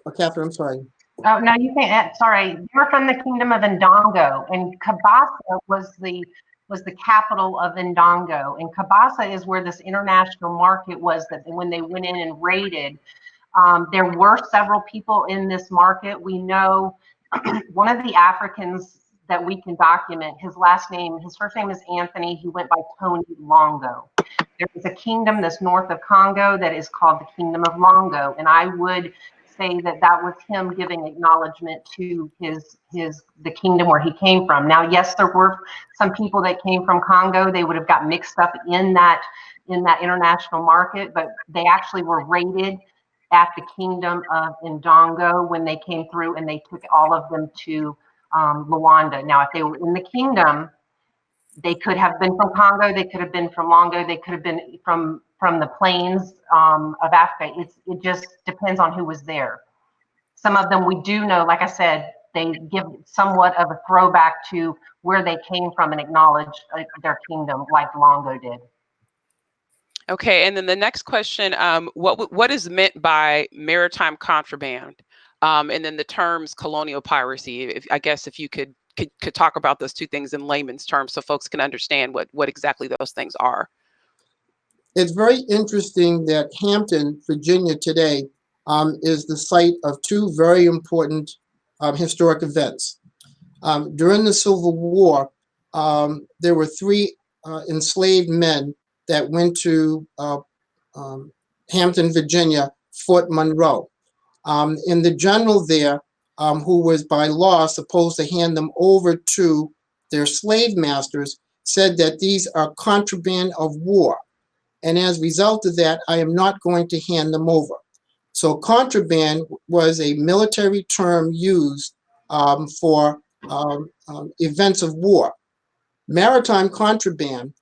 Speaker 3: Kathryn, I'm sorry.
Speaker 2: Oh, no, you can't. Sorry. You're from the Kingdom of Ndongo, and Kabasa was the capital of Ndongo. And Kabasa is where this international market was, that when they went in and raided, there were several people in this market. We know one of the Africans that we can document, his first name is Anthony. He went by Tony Longo. There is a kingdom that's north of Congo that is called the Kingdom of Longo. And I would say that was him giving acknowledgement to the kingdom where he came from. Now, yes, there were some people that came from Congo. They would have got mixed up in that international market, but they actually were raided at the Kingdom of Ndongo when they came through, and they took all of them to Luanda. Now, if they were in the kingdom, they could have been from Congo, they could have been from Longo, they could have been from the plains of Africa. It just depends on who was there. Some of them we do know, like I said, they give somewhat of a throwback to where they came from and acknowledge their kingdom, like Longo did.
Speaker 1: Okay, and then the next question, what is meant by maritime contraband? And then the terms colonial piracy. I guess if you could talk about those two things in layman's terms so folks can understand what exactly those things are.
Speaker 3: It's very interesting that Hampton, Virginia today is the site of two very important historic events. During the Civil War, there were three enslaved men that went to Hampton, Virginia, Fort Monroe. And the general there, who was by law supposed to hand them over to their slave masters, said that these are contraband of war. And as a result of that, I am not going to hand them over. So contraband was a military term used for events of war. Maritime contraband,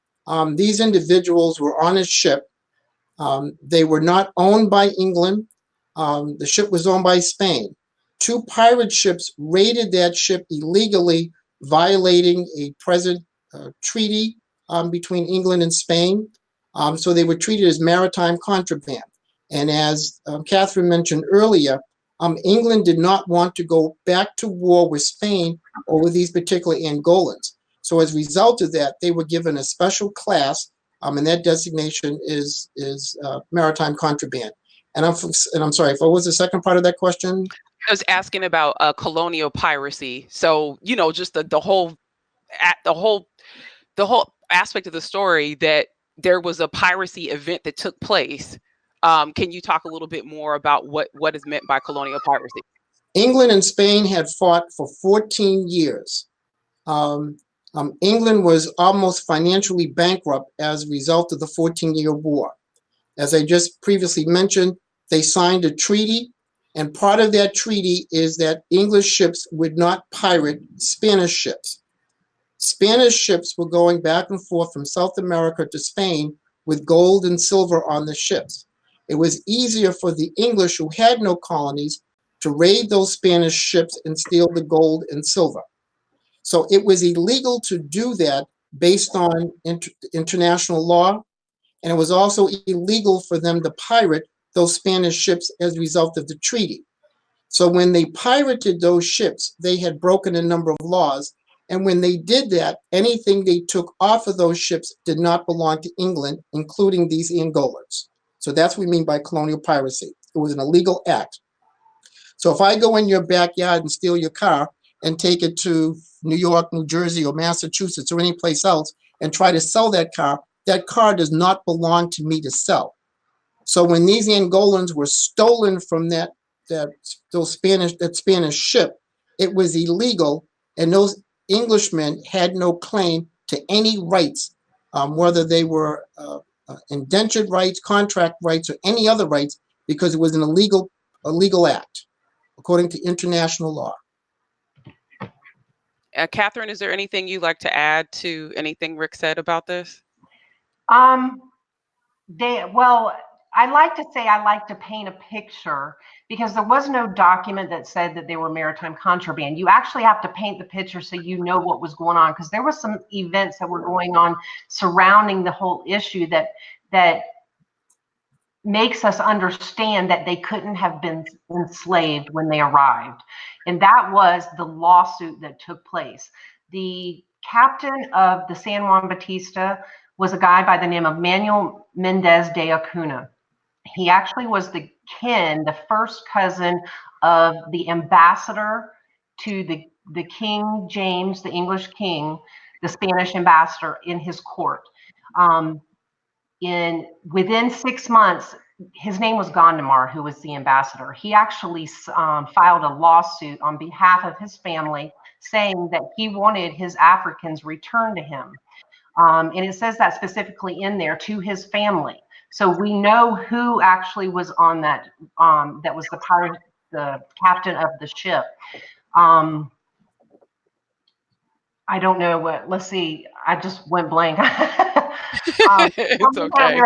Speaker 3: these individuals were on a ship. They were not owned by England. The ship was owned by Spain. Two pirate ships raided that ship illegally, violating a present treaty between England and Spain. So they were treated as maritime contraband. And as Kathryn mentioned earlier, England did not want to go back to war with Spain over these particular Angolans. So as a result of that, they were given a special class, and that designation is maritime contraband. And I'm sorry, what was the second part of that question?
Speaker 1: I was asking about colonial piracy. So, you know, just the whole aspect of the story that there was a piracy event that took place. Can you talk a little bit more about what is meant by colonial piracy?
Speaker 3: England and Spain had fought for 14 years. England was almost financially bankrupt as a result of the 14-year war. As I just previously mentioned, they signed a treaty, and part of that treaty is that English ships would not pirate Spanish ships. Spanish ships were going back and forth from South America to Spain with gold and silver on the ships. It was easier for the English, who had no colonies, to raid those Spanish ships and steal the gold and silver. So it was illegal to do that based on international law, and it was also illegal for them to pirate those Spanish ships as a result of the treaty. So when they pirated those ships, they had broken a number of laws. And when they did that, anything they took off of those ships did not belong to England, including these Angolans. So that's what we mean by colonial piracy. It was an illegal act. So if I go in your backyard and steal your car and take it to New York, New Jersey, or Massachusetts, or any place else, and try to sell that car does not belong to me to sell. So when these Angolans were stolen from that Spanish ship, it was illegal, and those Englishmen had no claim to any rights, whether they were indentured rights, contract rights, or any other rights, because it was an illegal act, according to international law.
Speaker 1: Kathryn, is there anything you'd like to add to anything Ric said about this?
Speaker 2: Well, I like to say I like to paint a picture, because there was no document that said that they were maritime contraband. You actually have to paint the picture so you know what was going on, because there were some events that were going on surrounding the whole issue that makes us understand that they couldn't have been enslaved when they arrived. And that was the lawsuit that took place. The captain of the San Juan Bautista was a guy by the name of Manuel Mendez de Acuna. He actually was the first cousin of the ambassador to the King James, the English king, the Spanish ambassador in his court. Within 6 months, his name was Gondomar, who was the ambassador. He actually filed a lawsuit on behalf of his family, saying that he wanted his Africans returned to him. And it says that specifically in there, to his family. So we know who actually was on that. That was the captain of the ship. I don't know what. Let's see. I just went blank.
Speaker 1: It's okay.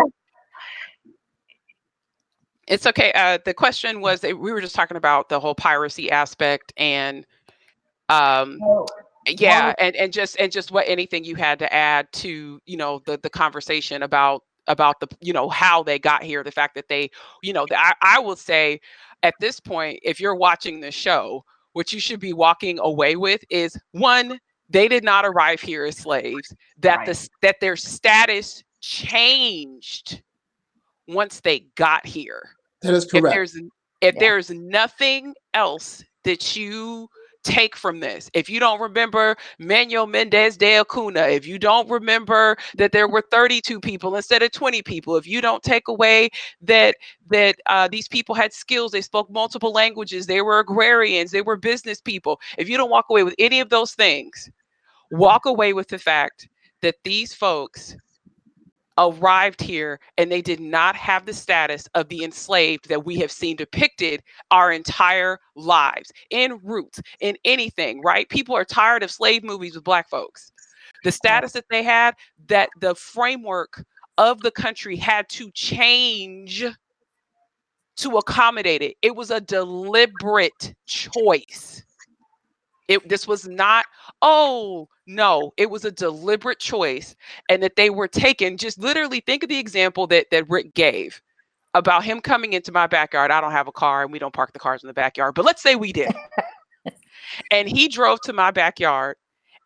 Speaker 1: It's okay. The question was, we were just talking about the whole piracy aspect, and yeah, and just what anything you had to add to, the conversation about the, how they got here, the fact that they, I will say at this point, if you're watching the show, what you should be walking away with is, one, they did not arrive here as slaves, that that their status changed once they got here.
Speaker 3: That is correct.
Speaker 1: If there's nothing else that you take from this, if you don't remember Manuel Mendez de Acuna, if you don't remember that there were 32 people instead of 20 people, if you don't take away that these people had skills, they spoke multiple languages, they were agrarians, they were business people, if you don't walk away with any of those things, walk away with the fact that these folks arrived here and they did not have the status of the enslaved that we have seen depicted our entire lives, in Roots, in anything, right? People are tired of slave movies with Black folks. The status that they had, that the framework of the country had to change to accommodate it. It was a deliberate choice. This was not, oh no, it was a deliberate choice, and that they were taken. Just literally think of the example that Ric gave about him coming into my backyard. I don't have a car and we don't park the cars in the backyard, but let's say we did. And he drove to my backyard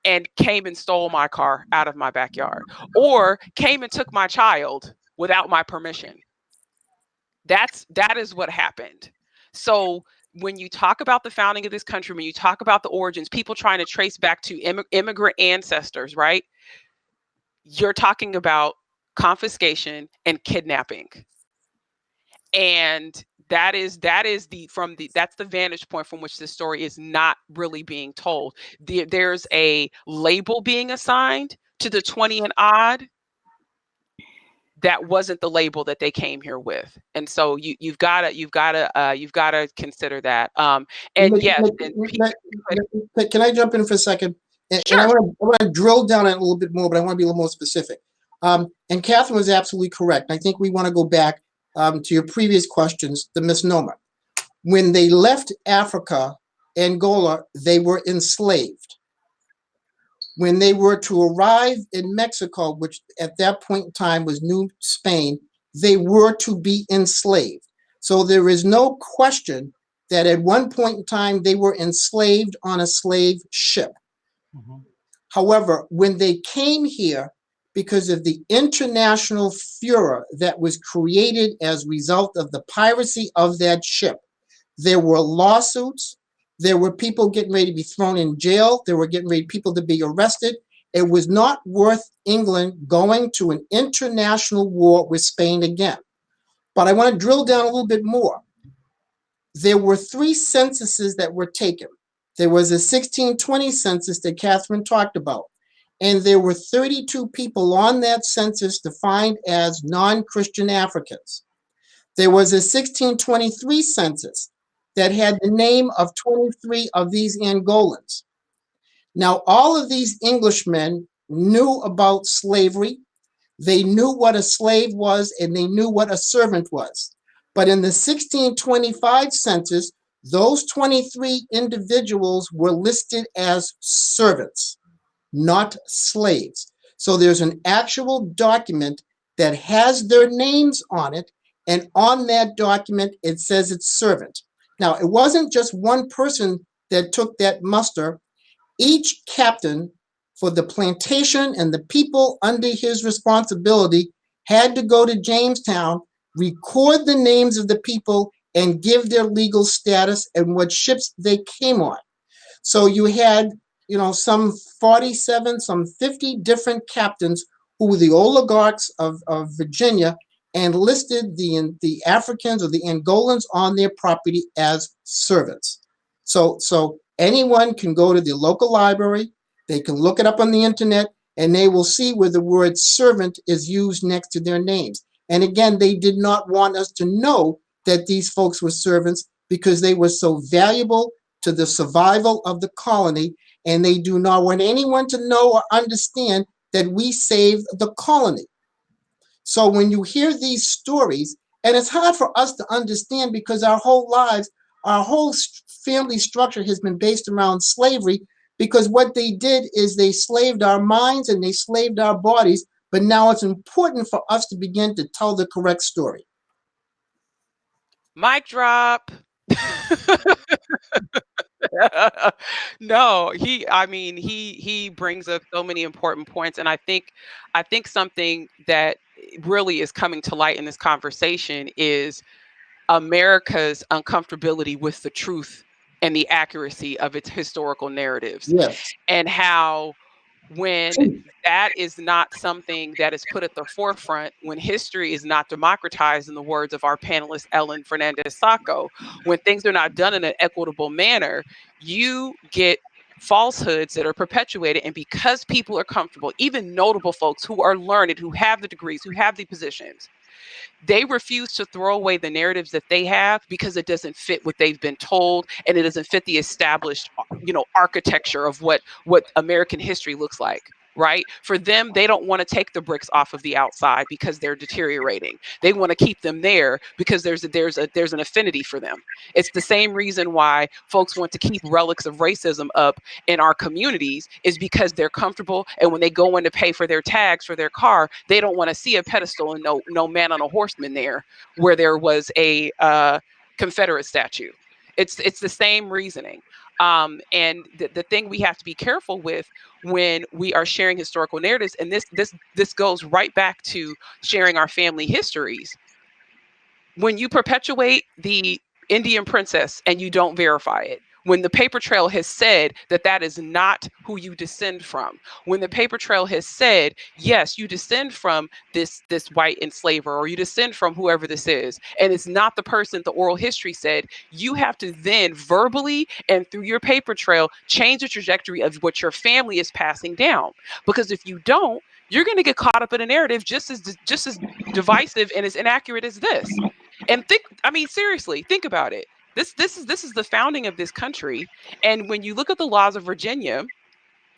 Speaker 1: and came and stole my car out of my backyard, or came and took my child without my permission. That is what happened. So when you talk about the founding of this country, when you talk about the origins, people trying to trace back to immigrant ancestors, right? You're talking about confiscation and kidnapping. And that's the vantage point from which this story is not really being told. There's a label being assigned to the 20 and odd. That wasn't the label that they came here with, and so you've got to consider that. And yes,
Speaker 3: can I jump in for a second?
Speaker 1: Sure.
Speaker 3: And I want to drill down on it a little bit more, but I want to be a little more specific. And Kathryn was absolutely correct. I think we want to go back to your previous questions, the misnomer. When they left Africa, Angola, they were enslaved. When they were to arrive in Mexico, which at that point in time was New Spain, they were to be enslaved. So there is no question that at one point in time, they were enslaved on a slave ship. Mm-hmm. However, when they came here, because of the international furor that was created as a result of the piracy of that ship, there were lawsuits. There were people getting ready to be thrown in jail. There were getting ready people to be arrested. It was not worth England going to an international war with Spain again. But I want to drill down a little bit more. There were 3 censuses that were taken. There was a 1620 census that Kathryn talked about, and there were 32 people on that census defined as non-Christian Africans. There was a 1623 census that had the name of 23 of these Angolans. Now, all of these Englishmen knew about slavery. They knew what a slave was, and they knew what a servant was. But in the 1625 census, those 23 individuals were listed as servants, not slaves. So there's an actual document that has their names on it, and on that document, it says it's servant. Now, it wasn't just one person that took that muster. Each captain for the plantation and the people under his responsibility had to go to Jamestown, record the names of the people, and give their legal status and what ships they came on. So you had, some 47, some 50 different captains who were the oligarchs of Virginia, and listed the Africans or the Angolans on their property as servants. So anyone can go to the local library, they can look it up on the internet, and they will see where the word servant is used next to their names. And again, they did not want us to know that these folks were servants because they were so valuable to the survival of the colony. and they do not want anyone to know or understand that we saved the colony. So when you hear these stories, and it's hard for us to understand because our whole lives, our whole family structure has been based around slavery, because what they did is they slaved our minds and they slaved our bodies, but now it's important for us to begin to tell the correct story.
Speaker 1: Mic drop. No, he brings up so many important points, and I think something that really is coming to light in this conversation is America's uncomfortability with the truth and the accuracy of its historical narratives,
Speaker 3: Yes.
Speaker 1: and how when that is not something that is put at the forefront, when history is not democratized, in the words of our panelist Ellen Fernandez-Sacco, when things are not done in an equitable manner, you get falsehoods that are perpetuated. And because people are comfortable, even notable folks who are learned, who have the degrees, who have the positions, they refuse to throw away the narratives that they have because it doesn't fit what they've been told, and it doesn't fit the established, architecture of what American history looks like. Right? For them, they don't want to take the bricks off of the outside because they're deteriorating. They want to keep them there because there's an affinity for them. It's the same reason why folks want to keep relics of racism up in our communities, is because they're comfortable, and when they go in to pay for their tags for their car, they don't want to see a pedestal and no man on a horseman there where there was a Confederate statue. It's the same reasoning. And the thing we have to be careful with when we are sharing historical narratives, and this goes right back to sharing our family histories. When you perpetuate the Indian princess and you don't verify it, when the paper trail has said that that is not who you descend from, when the paper trail has said, yes, you descend from this white enslaver, or you descend from whoever this is, and it's not the person the oral history said, you have to then verbally and through your paper trail change the trajectory of what your family is passing down. Because if you don't, you're going to get caught up in a narrative just as divisive and as inaccurate as this. And seriously, think about it. This is the founding of this country. And when you look at the laws of Virginia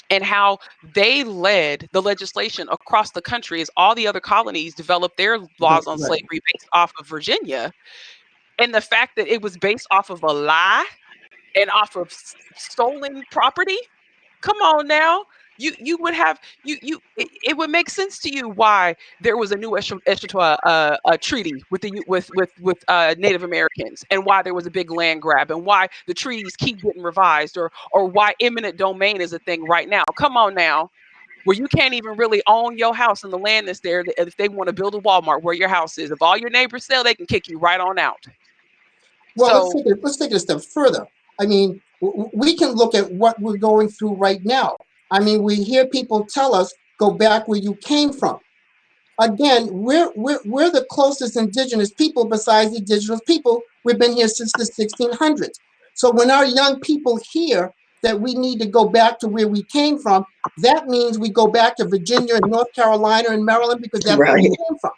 Speaker 1: and how they led the legislation across the country as all the other colonies developed their laws on slavery based off of Virginia, and the fact that it was based off of a lie and off of stolen property, come on now. You would have it would make sense to you why there was a new a treaty with Native Americans, and why there was a big land grab, and why the treaties keep getting revised, or why eminent domain is a thing right now. Come on now, where you can't even really own your house and the land that's there. If they want to build a Walmart where your house is, if all your neighbors sell, they can kick you right on out.
Speaker 3: Well, let's take it a step further. I mean, we can look at what we're going through right now. I mean, we hear people tell us, go back where you came from. Again, we're the closest indigenous people besides the indigenous people. We've been here since the 1600s. So when our young people hear that we need to go back to where we came from, that means we go back to Virginia and North Carolina and Maryland, because that's where we came from.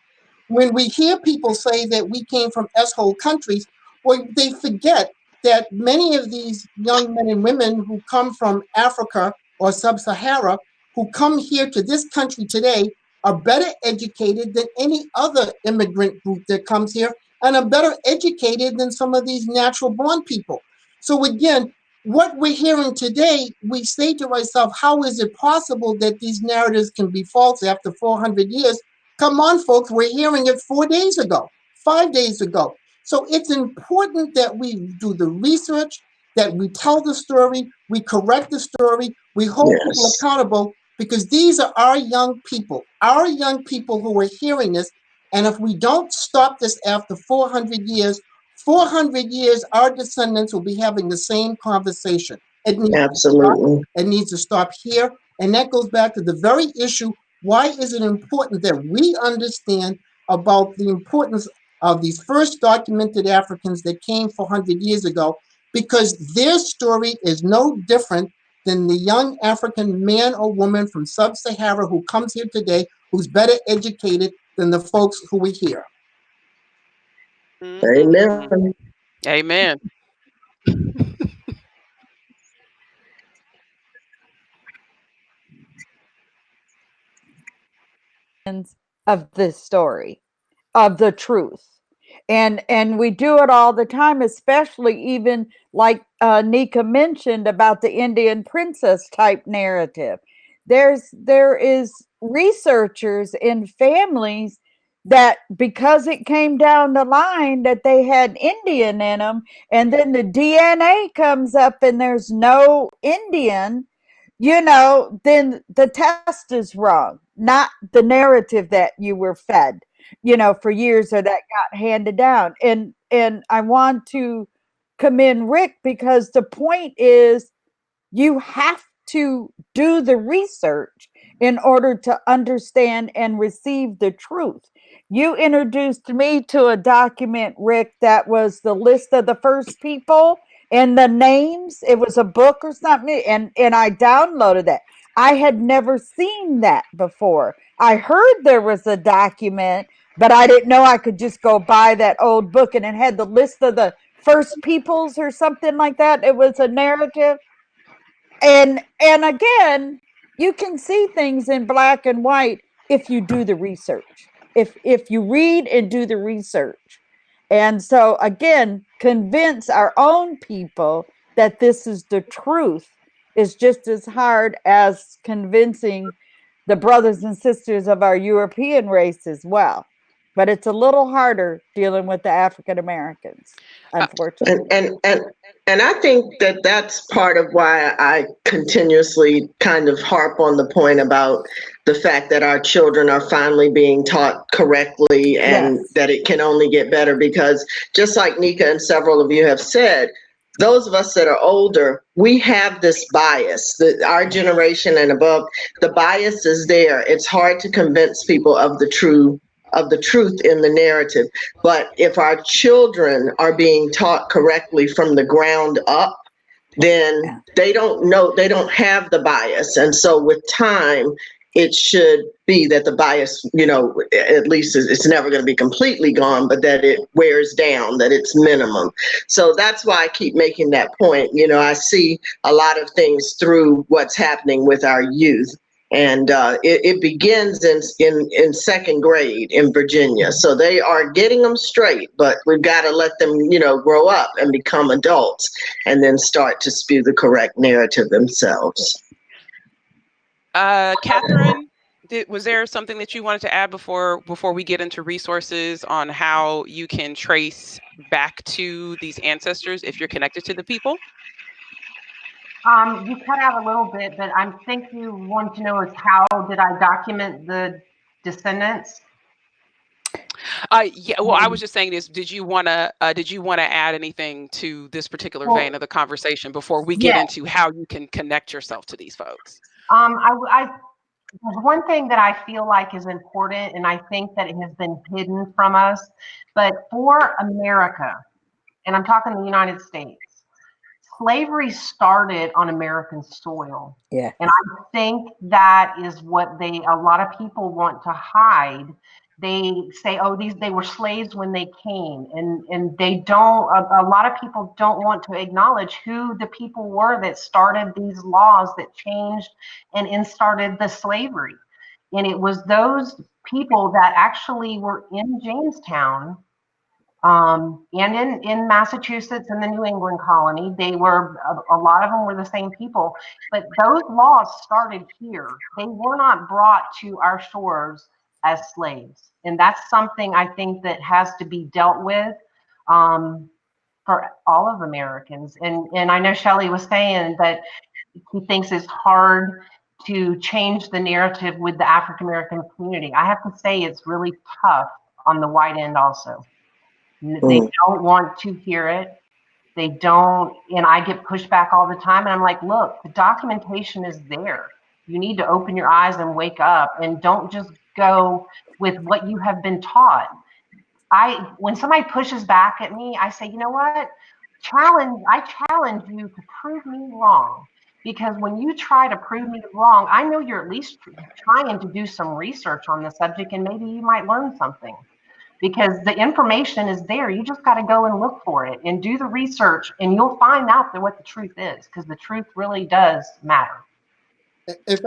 Speaker 3: When we hear people say that we came from S-hole countries, well, they forget that many of these young men and women who come from Africa or Sub-Sahara, who come here to this country today, are better educated than any other immigrant group that comes here, and are better educated than some of these natural-born people. So again, what we're hearing today, we say to ourselves, how is it possible that these narratives can be false after 400 years? Come on, folks, we're hearing it 4 days ago, 5 days ago. So it's important that we do the research, that we tell the story, we correct the story, we hold people accountable, because these are our young people who are hearing this. And if we don't stop this after 400 years, our descendants will be having the same conversation. It needs to stop here. And that goes back to the very issue. Why is it important that we understand about the importance of these first documented Africans that came 400 years ago? Because their story is no different than the young African man or woman from Sub-Sahara who comes here today, who's better educated than the folks who were here.
Speaker 1: Amen. Amen.
Speaker 6: of this story, of the truth. And we do it all the time, especially even like Nika mentioned about the Indian princess type narrative. There is researchers in families that because it came down the line that they had Indian in them, and then the DNA comes up and there's no Indian, then the test is wrong, not the narrative that you were fed, for years, or that got handed down. And I want to commend Ric, because the point is you have to do the research in order to understand and receive the truth. You introduced me to a document, Ric, that was the list of the first people and the names. It was a book or something, and I downloaded that. I had never seen that before. I heard there was a document, but I didn't know I could just go buy that old book, and it had the list of the first peoples or something like that. It was a narrative. And again, you can see things in black and white if you do the research, if you read and do the research. And so again, convince our own people that this is the truth is just as hard as convincing the brothers and sisters of our European race as well. But it's a little harder dealing with the African Americans, unfortunately.
Speaker 4: And I think that that's part of why I continuously kind of harp on the point about the fact that our children are finally being taught correctly, and
Speaker 6: Yes.
Speaker 4: that it can only get better, because just like Nika and several of you have said, those of us that are older, we have this bias, that our generation and above, the bias is there. It's hard to convince people of the truth in the narrative. But if our children are being taught correctly from the ground up, then they don't have the bias. And so with time, it should be that the bias, at least it's never going to be completely gone, but that it wears down, that it's minimum. So that's why I keep making that point. I see a lot of things through what's happening with our youth. And it begins in second grade in Virginia. So they are getting them straight, but we've got to let them, grow up and become adults, and then start to spew the correct narrative themselves.
Speaker 1: Kathryn, was there something that you wanted to add before we get into resources on how you can trace back to these ancestors if you're connected to the people?
Speaker 2: You cut out a little bit, but I think you want to know is how did I document the descendants?
Speaker 1: Yeah. Well, I was just saying this. Did you want to add anything to this particular vein of the conversation before we get into how you can connect yourself to these folks?
Speaker 2: There's one thing that I feel like is important, and I think that it has been hidden from us, but for America, and I'm talking the United States, slavery started on American soil.
Speaker 6: Yeah.
Speaker 2: And I think that is what a lot of people want to hide. They say, oh, they were slaves when they came. And they don't, a lot of people don't want to acknowledge who the people were that started these laws that changed and started the slavery. And it was those people that actually were in Jamestown, and in Massachusetts and the New England colony. They were, a lot of them were the same people, but those laws started here. They were not brought to our shores as slaves. And that's something I think that has to be dealt with for all of Americans. And I know Shelley was saying that he thinks it's hard to change the narrative with the African American community. I have to say it's really tough on the white end also. They don't want to hear it. They don't, and I get pushed back all the time. And I'm like, look, the documentation is there. You need to open your eyes and wake up, and don't just go with what you have been taught. When somebody pushes back at me, I say, you know what? I challenge you to prove me wrong. Because when you try to prove me wrong, I know you're at least trying to do some research on the subject, and maybe you might learn something. Because the information is there. You just got to go and look for it and do the research, and you'll find out what the truth is, because the truth really does matter.
Speaker 3: If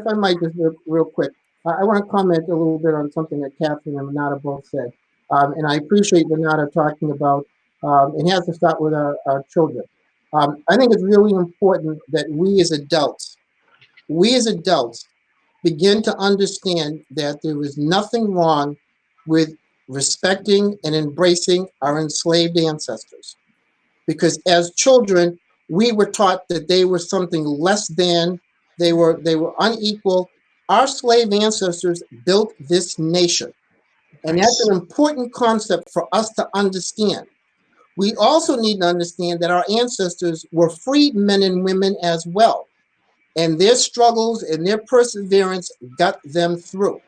Speaker 3: I might just real quick, I want to comment a little bit on something that Kathryn and Renata both said. And I appreciate Renata talking about, it has to start with our children. I think it's really important that we as adults begin to understand that there is nothing wrong with respecting and embracing our enslaved ancestors. Because as children, we were taught that they were something less than, they were unequal. Our slave ancestors built this nation. And that's an important concept for us to understand. We also need to understand that our ancestors were freed men and women as well. And their struggles and their perseverance got them through.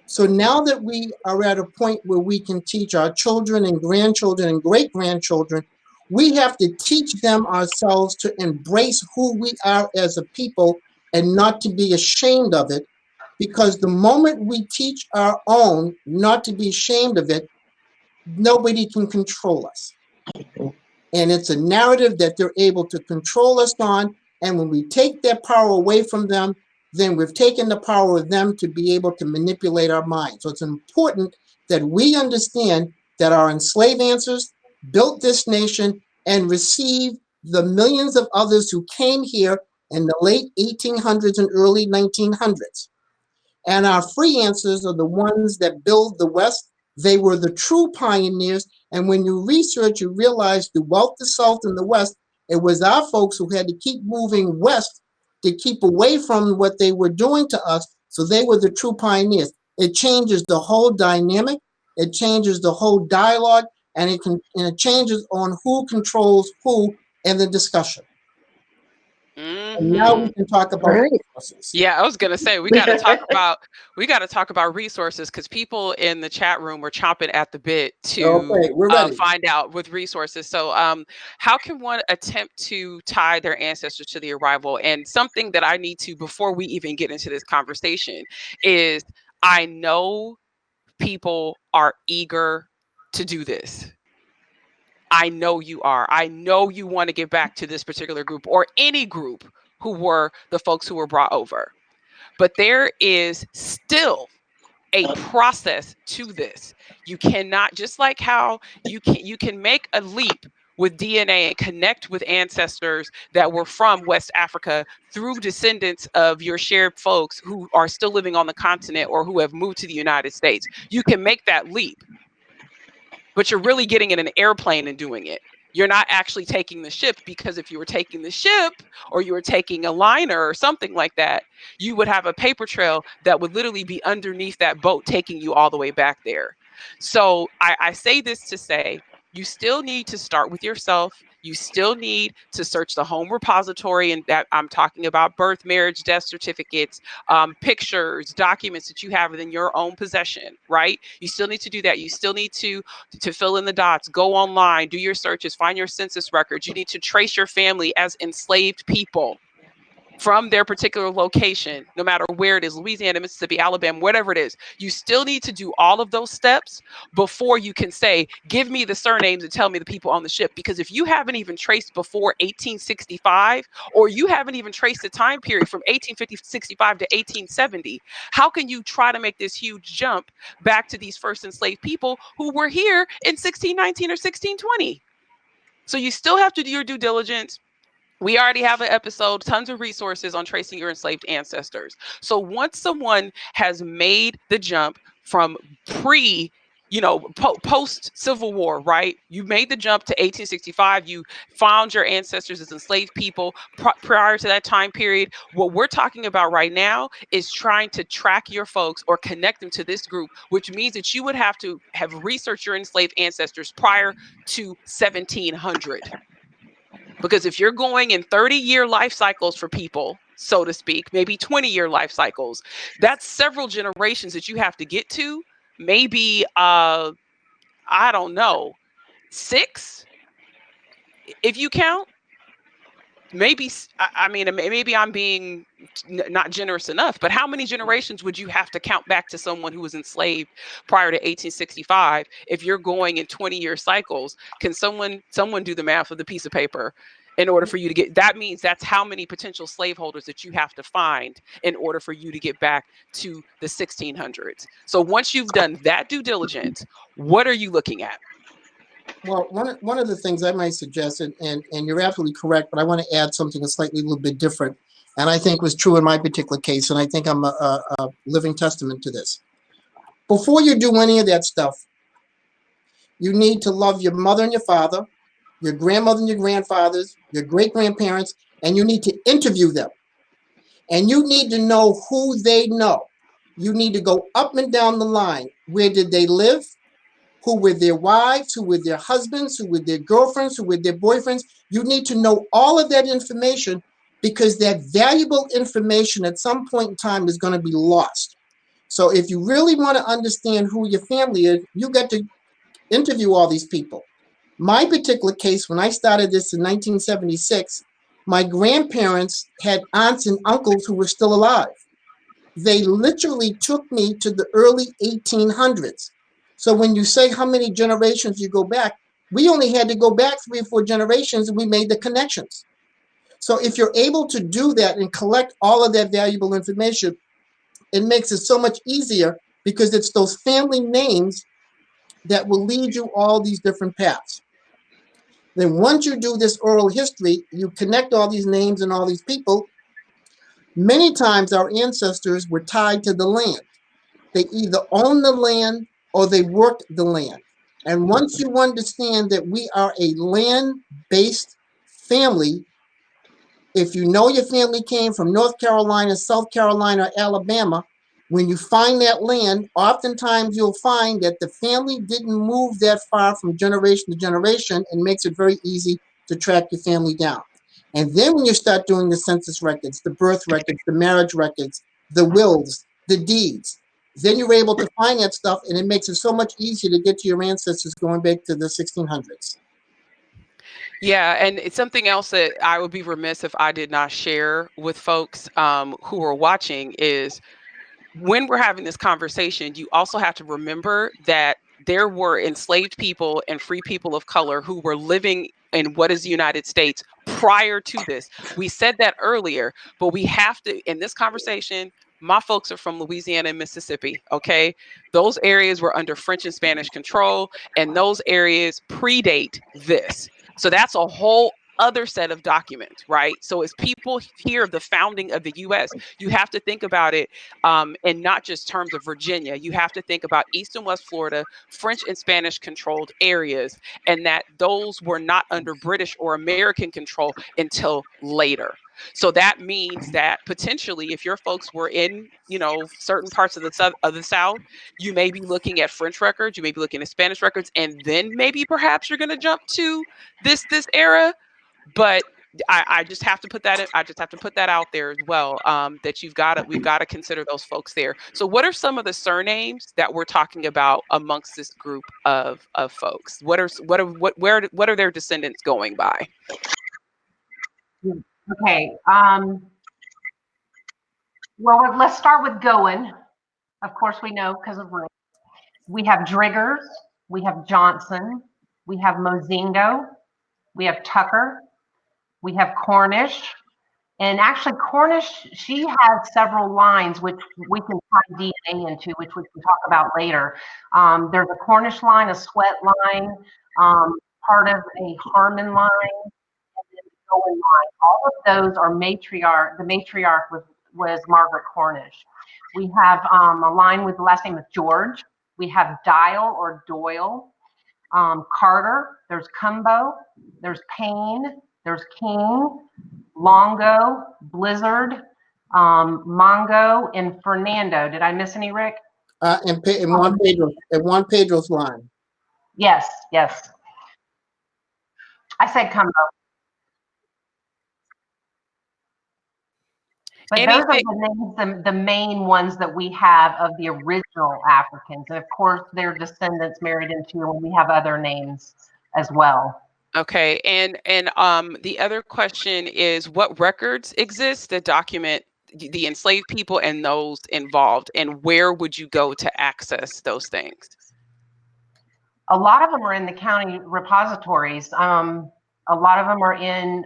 Speaker 3: So now that we are at a point where we can teach our children and grandchildren and great-grandchildren, we have to teach them ourselves to embrace who we are as a people and not to be ashamed of it. Because the moment we teach our own not to be ashamed of it, nobody can control us. And it's a narrative that they're able to control us on. And when we take that power away from them, then we've taken the power of them to be able to manipulate our minds. So it's important that we understand that our enslaved ancestors built this nation and received the millions of others who came here in the late 1800s and early 1900s. And our free ancestors are the ones that build the West. They were the true pioneers. And when you research, you realize throughout the South and the West, it was our folks who had to keep moving west to keep away from what they were doing to us. So they were the true pioneers. It changes the whole dynamic. It changes the whole dialogue, and it changes on who controls who in the discussion. And now we can talk about resources.
Speaker 1: Yeah, I was gonna say we got to talk about resources, because people in the chat room are chomping at the bit to find out with resources. So, how can one attempt to tie their ancestors to the arrival? And something that I need to, before we even get into this conversation, is I know people are eager to do this. I know you are. I know you want to get back to this particular group or any group who were the folks who were brought over. But there is still a process to this. You cannot, just like how you can make a leap with DNA and connect with ancestors that were from West Africa through descendants of your shared folks who are still living on the continent or who have moved to the United States. You can make that leap, but you're really getting in an airplane and doing it. You're not actually taking the ship, because if you were taking the ship or you were taking a liner or something like that, you would have a paper trail that would literally be underneath that boat taking you all the way back there. So I say this to say, you still need to start with yourself. You still need to search the home repository, and that I'm talking about birth, marriage, death certificates, pictures, documents that you have within your own possession, right? You still need to do that. You still need to fill in the dots, go online, do your searches, find your census records. You need to trace your family as enslaved people from their particular location, no matter where it is, Louisiana, Mississippi, Alabama, whatever it is. You still need to do all of those steps before you can say, give me the surnames and tell me the people on the ship. Because if you haven't even traced before 1865, or you haven't even traced the time period from 1865 to 1870, how can you try to make this huge jump back to these first enslaved people who were here in 1619 or 1620? So you still have to do your due diligence. We already have an episode, tons of resources on tracing your enslaved ancestors. So once someone has made the jump from post Civil War, right? You made the jump to 1865. You found your ancestors as enslaved people prior to that time period. What we're talking about right now is trying to track your folks or connect them to this group, which means that you would have to have researched your enslaved ancestors prior to 1700. Because if you're going in 30-year life cycles for people, so to speak, maybe 20-year life cycles, that's several generations that you have to get to. Maybe, I don't know, 6, if you count. Maybe, I mean, maybe I'm being not generous enough, but how many generations would you have to count back to someone who was enslaved prior to 1865 if you're going in 20-year cycles? Can someone do the math with a piece of paper? in order for you to get, that means that's how many potential slaveholders that you have to find in order for you to get back to the 1600s. So once you've done that due diligence, what are you looking at?
Speaker 3: Well, one of the things I might suggest, and you're absolutely correct, but I want to add something a little bit different, and I think was true in my particular case, and I think I'm a living testament to this. Before you do any of that stuff, you need to love your mother and your father, your grandmother and your grandfathers, your great-grandparents, and you need to interview them. And you need to know who they know. You need to go up and down the line. Where did they live? Who were their wives? Who were their husbands? Who were their girlfriends? Who were their boyfriends? You need to know all of that information, because that valuable information at some point in time is going to be lost. So if you really want to understand who your family is, you got to interview all these people. My particular case, when I started this in 1976, my grandparents had aunts and uncles who were still alive. They literally took me to the early 1800s. So when you say how many generations you go back, we only had to go back 3 or 4 generations and we made the connections. So if you're able to do that and collect all of that valuable information, it makes it so much easier, because it's those family names that will lead you all these different paths. Then once you do this oral history, you connect all these names and all these people. Many times our ancestors were tied to the land. They either owned the land or they worked the land. And once you understand that we are a land-based family, if you know your family came from North Carolina, South Carolina, or Alabama, when you find that land, oftentimes you'll find that the family didn't move that far from generation to generation, and makes it very easy to track your family down. And then when you start doing the census records, the birth records, the marriage records, the wills, the deeds, then you're able to find that stuff, and it makes it so much easier to get to your ancestors going back to the 1600s.
Speaker 1: Yeah, and it's something else that I would be remiss if I did not share with folks who are watching is, when we're having this conversation, you also have to remember that there were enslaved people and free people of color who were living in what is the United States prior to this. We said that earlier, but we have to, in this conversation, my folks are from Louisiana and Mississippi, okay? Those areas were under French and Spanish control, and those areas predate this. So that's a whole other set of documents, right? So as people hear of the founding of the US, you have to think about it in not just terms of Virginia. You have to think about East and West Florida, French and Spanish controlled areas, and that those were not under British or American control until later. So that means that potentially, if your folks were in, certain parts of the South, you may be looking at French records, you may be looking at Spanish records, and then maybe perhaps you're going to jump to this era. But I just have to put that in, I just have to put that out there as well, that we've got to consider those folks there. So what are some of the surnames that we're talking about amongst this group of folks? What are their descendants going by?
Speaker 2: Okay. Well, let's start with Goen. Of course, we know because of Rick. We have Driggers. We have Johnson. We have Mozingo. We have Tucker. We have Cornish. And actually, Cornish, she has several lines which we can tie DNA into, which we can talk about later. There's a Cornish line, a Sweat line, part of a Harmon line, and then the Goen line. All of those are matriarch. The matriarch was Margaret Cornish. We have a line with the last name of George. We have Dial or Doyle. Carter, there's Cumbo, there's Payne, there's King, Longo, Blizzard, Mongo, and Fernando. Did I miss any, Rick?
Speaker 3: And Juan Pedro's line.
Speaker 2: Yes. I said Cumbo. But those are the names, the main ones that we have of the original Africans. And of course, their descendants married into, and we have other names as well.
Speaker 1: Okay, and the other question is, what records exist that document the enslaved people and those involved, and where would you go to access those things?
Speaker 2: A lot of them are in the county repositories. A lot of them are in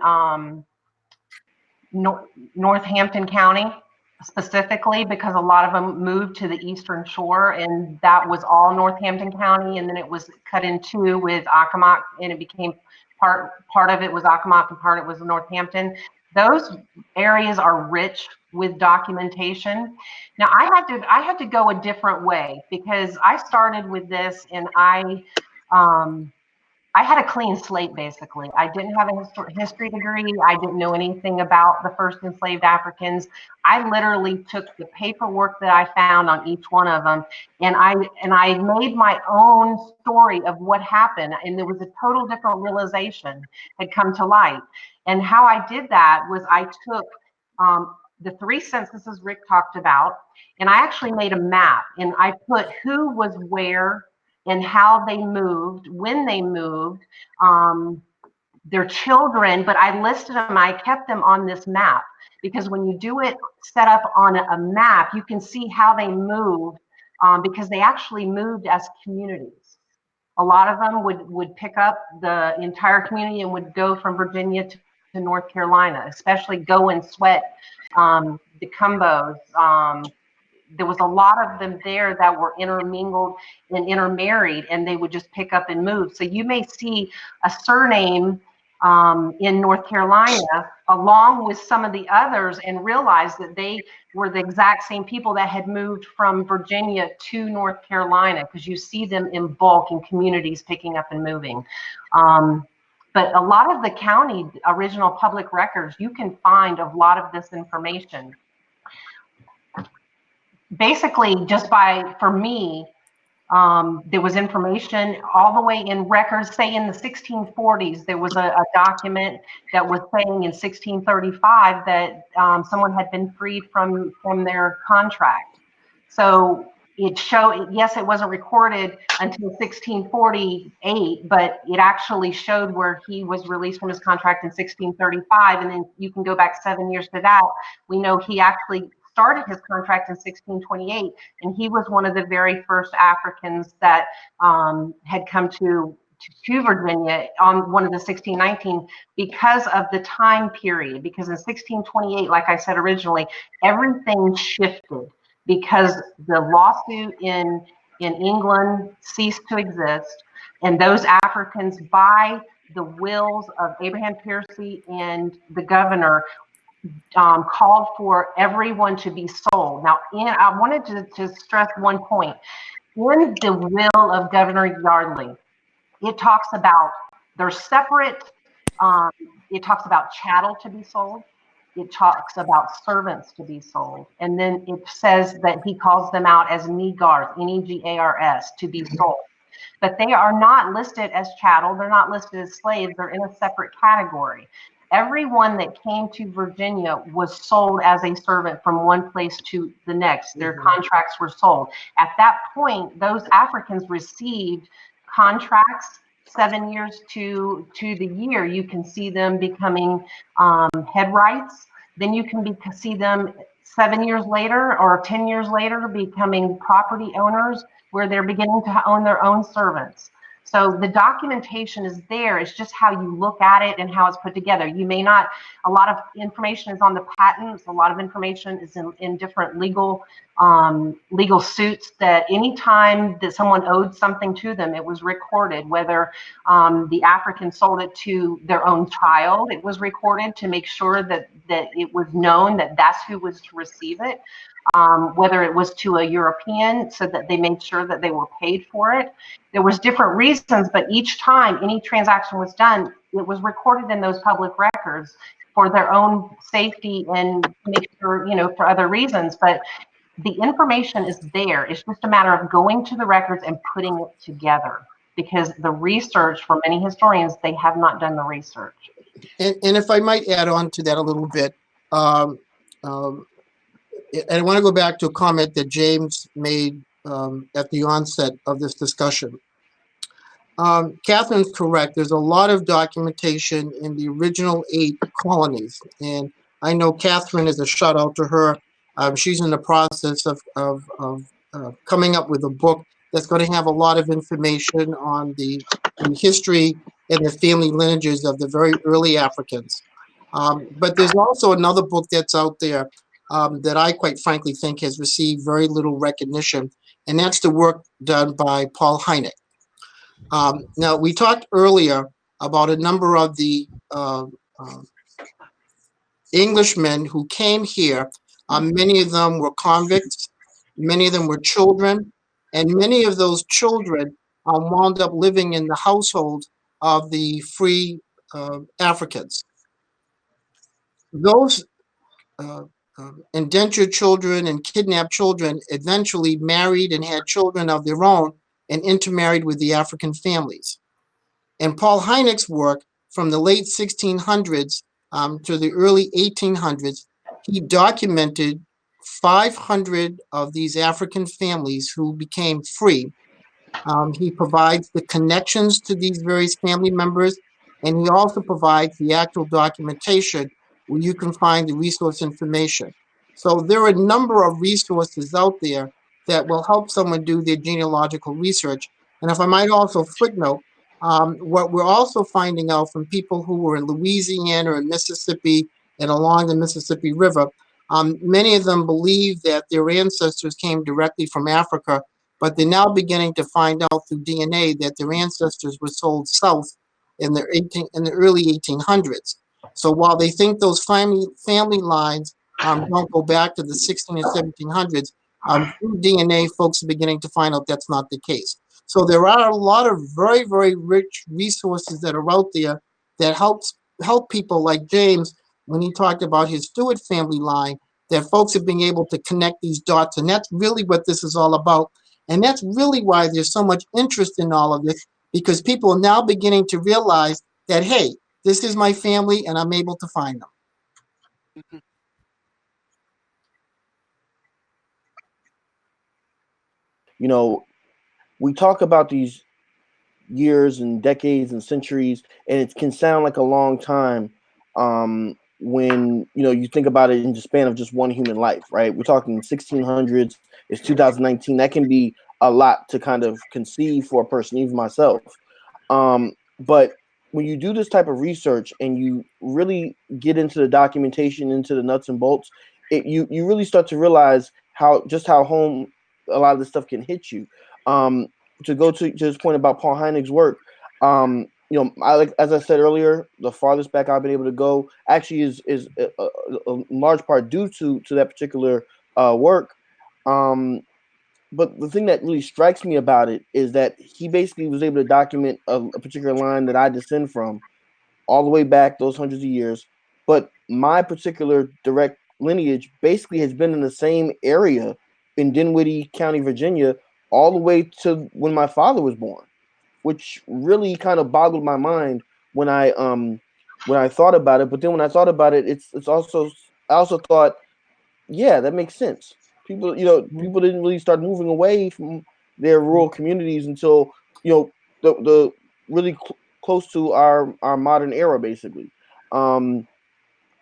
Speaker 2: Northampton County specifically, because a lot of them moved to the Eastern Shore, and that was all Northampton County, and then it was cut in two with Accomack, and it became part of it was Accomack and part of it was Northampton. Those areas are rich with documentation. Now I had to go a different way, because I started with this and I had a clean slate, basically. I didn't have a history degree. I didn't know anything about the first enslaved Africans. I literally took the paperwork that I found on each one of them, and I made my own story of what happened. And there was a total different realization had come to light. And how I did that was I took the 3 censuses Rick talked about, and I actually made a map, and I put who was where and how they moved, when they moved, their children, but I listed them, I kept them on this map, because when you do it set up on a map, you can see how they moved, because they actually moved as communities. A lot of them would pick up the entire community and would go from Virginia to North Carolina, especially Go and Sweat, the Cumbos. There was a lot of them there that were intermingled and intermarried, and they would just pick up and move. So you may see a surname in North Carolina along with some of the others and realize that they were the exact same people that had moved from Virginia to North Carolina, because you see them in bulk in communities picking up and moving. But a lot of the county original public records, you can find a lot of this information. Basically, just for me, there was information all the way in records. Say in the 1640s, there was a document that was saying in 1635 that someone had been freed from their contract. So it showed, yes, it wasn't recorded until 1648, but it actually showed where he was released from his contract in 1635. And then you can go back 7 years to that. We know he actually started his contract in 1628, and he was one of the very first Africans that had come to Virginia on one of the 1619, because of the time period. Because in 1628, like I said originally, everything shifted because the lawsuit in England ceased to exist, and those Africans, by the wills of Abraham Piercy and the governor, called for everyone to be sold. Now, I wanted to stress one point. In the will of Governor Yardley, it talks about they're separate. It talks about chattel to be sold. It talks about servants to be sold. And then it says that he calls them out as negars, N-E-G-A-R-S, to be sold. But they are not listed as chattel. They're not listed as slaves. They're in a separate category. Everyone that came to Virginia was sold as a servant from one place to the next. Their contracts were sold. At that point, those Africans received contracts 7 years to the year. You can see them becoming headwrights. Then you can see them 7 years later or 10 years later becoming property owners, where they're beginning to own their own servants. So the documentation is there. It's just how you look at it and how it's put together. You may not, a lot of information is on the patents. A lot of information is in different legal suits, that anytime that someone owed something to them, it was recorded. Whether the African sold it to their own child, it was recorded to make sure that it was known that that's who was to receive it. Whether it was to a European, so that they made sure that they were paid for it. There was different reasons, but each time any transaction was done, it was recorded in those public records for their own safety and make sure, for other reasons. But the information is there. It's just a matter of going to the records and putting it together, because the research, for many historians, they have not done the research.
Speaker 3: And if I might add on to that a little bit, and I want to go back to a comment that James made at the onset of this discussion. Kathryn's correct. There's a lot of documentation in the original 8 colonies. And I know Kathryn, is a shout out to her. She's in the process of coming up with a book that's going to have a lot of information on the history and the family lineages of the very early Africans. But there's also another book that's out there that I quite frankly think has received very little recognition, and that's the work done by Paul Hynek. Now, we talked earlier about a number of the Englishmen who came here. Many of them were convicts, many of them were children, and many of those children wound up living in the household of the free Africans. Those indentured children and kidnapped children eventually married and had children of their own and intermarried with the African families. And Paul Hynek's work from the late 1600s to the early 1800s, he documented 500 of these African families who became free. He provides the connections to these various family members, and he also provides the actual documentation where you can find the resource information. So there are a number of resources out there that will help someone do their genealogical research. And if I might also footnote, what we're also finding out from people who were in Louisiana and Mississippi and along the Mississippi River, many of them believe that their ancestors came directly from Africa, but they're now beginning to find out through DNA that their ancestors were sold south in the early 1800s. So while they think those family lines don't go back to the 16 and 1700s, through DNA, folks are beginning to find out that's not the case. So there are a lot of very, very rich resources that are out there that help people like James when he talked about his Stewart family line, that folks are being able to connect these dots. And that's really what this is all about. And that's really why there's so much interest in all of this, because people are now beginning to realize that, hey, this is my family and I'm able to find them.
Speaker 1: Mhm.
Speaker 5: You know, we talk about these years and decades and centuries, and it can sound like a long time when you think about it in the span of just one human life, right? We're talking 1600s, it's 2019. That can be a lot to kind of conceive for a person, even myself. But when you do this type of research and you really get into the documentation, into the nuts and bolts, you really start to realize how home a lot of this stuff can hit you. To go to this point about Paul Hynek's work, as I said earlier, the farthest back I've been able to go actually is a large part due to that particular work. But the thing that really strikes me about it is that he basically was able to document a particular line that I descend from all the way back those hundreds of years. But my particular direct lineage basically has been in the same area in Dinwiddie County, Virginia, all the way to when my father was born, which really kind of boggled my mind when I thought about it. But then when I thought about it, I also thought, yeah, that makes sense. People didn't really start moving away from their rural communities until the really close to our modern era, basically. And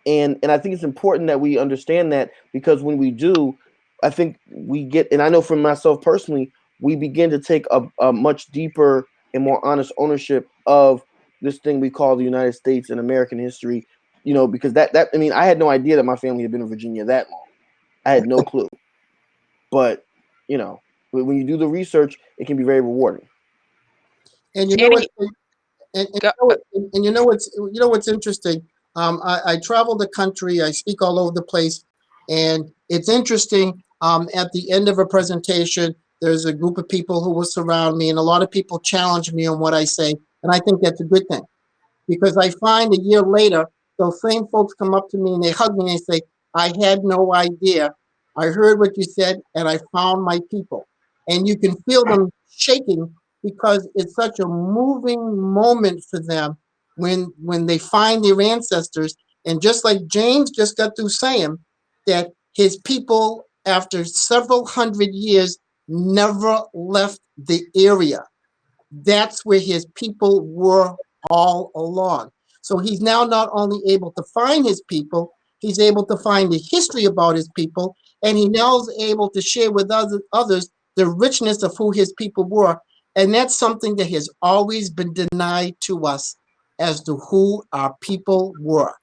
Speaker 5: I think it's important that we understand that, because when we do, I think we get, and I know for myself personally, we begin to take a much deeper and more honest ownership of this thing we call the United States and American history. Because I had no idea that my family had been in Virginia that long. I had no clue. But when you do the research, it can be very rewarding.
Speaker 3: And you know what? And you know what's interesting? I travel the country. I speak all over the place, and it's interesting. At the end of a presentation, there's a group of people who will surround me, and a lot of people challenge me on what I say, and I think that's a good thing, because I find a year later, those same folks come up to me and they hug me and they say, "I had no idea. I heard what you said, and I found my people." And you can feel them shaking, because it's such a moving moment for them when they find their ancestors. And just like James just got through saying, that his people, after several hundred years, never left the area. That's where his people were all along. So he's now not only able to find his people, he's able to find the history about his people, and he now is able to share with others the richness of who his people were. And that's something that has always been denied to us as to who our people were.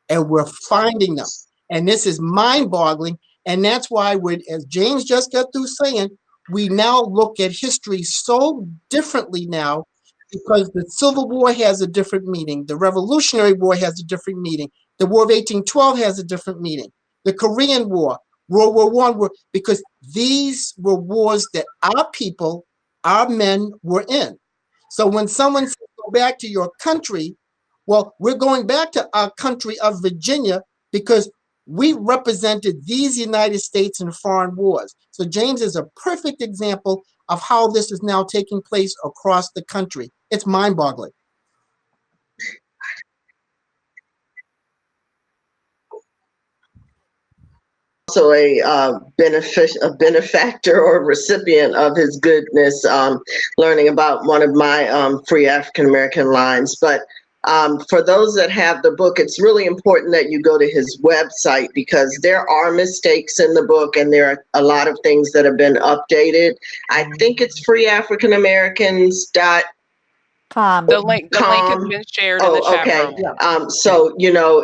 Speaker 3: And we're finding them. And this is mind-boggling. And that's why, as James just got through saying, we now look at history so differently now, because the Civil War has a different meaning. The Revolutionary War has a different meaning. The War of 1812 has a different meaning. The Korean War, World War I, because these were wars that our people, our men were in. So when someone says, go back to your country, well, we're going back to our country of Virginia because we represented these United States in foreign wars. So James is a perfect example of how this is now taking place across the country. It's mind-boggling.
Speaker 4: Also a benefactor or recipient of his goodness, learning about one of my free African American lines. But for those that have the book, it's really important that you go to his website, because there are mistakes in the book and there are a lot of things that have been updated. I think it's freeafricanamericans.com.
Speaker 1: The link has been shared in the chat room.
Speaker 4: So,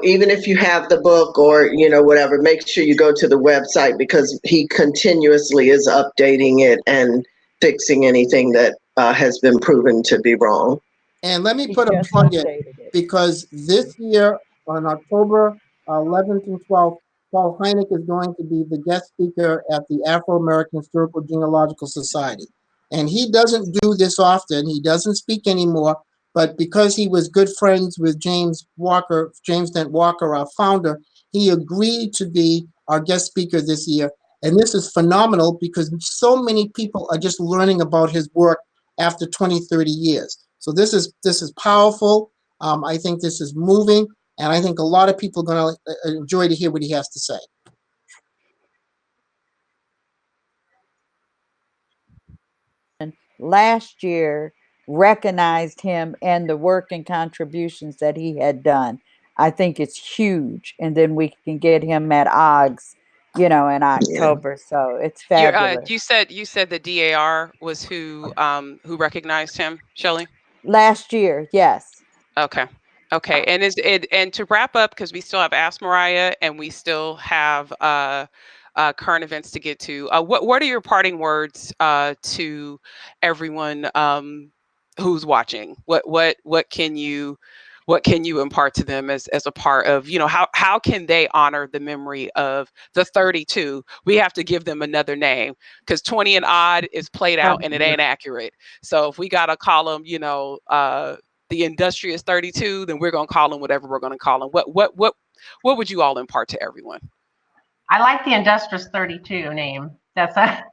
Speaker 4: even if you have the book or, whatever, make sure you go to the website, because he continuously is updating it and fixing anything that has been proven to be wrong.
Speaker 3: And let me put a plug in, because this year on October 11th and 12th, Paul Hynek is going to be the guest speaker at the Afro-American Historical Genealogical Society. And he doesn't do this often. He doesn't speak anymore. But because he was good friends with James Dent Walker, our founder, he agreed to be our guest speaker this year. And this is phenomenal, because so many people are just learning about his work after 20, 30 years. So this is powerful. I think this is moving. And I think a lot of people are going to enjoy to hear what he has to say.
Speaker 6: Last year recognized him and the work and contributions that he had done. I think it's huge. And then we can get him at OGS, in October. Yeah. So it's fabulous.
Speaker 1: You said the DAR was who recognized him, Shelley?
Speaker 6: Last year, yes.
Speaker 1: Okay. And to wrap up, because we still have Ask Mariah and we still have current events to get to. What are your parting words to everyone who's watching? What can you impart to them as a part of, how can they honor the memory of the 32? We have to give them another name, because 20 and odd is played out and it ain't accurate. So if we gotta call them, the industrious 32, then we're gonna call them whatever we're gonna call them. What would you all impart to everyone?
Speaker 2: I like the industrious 32 name. That's I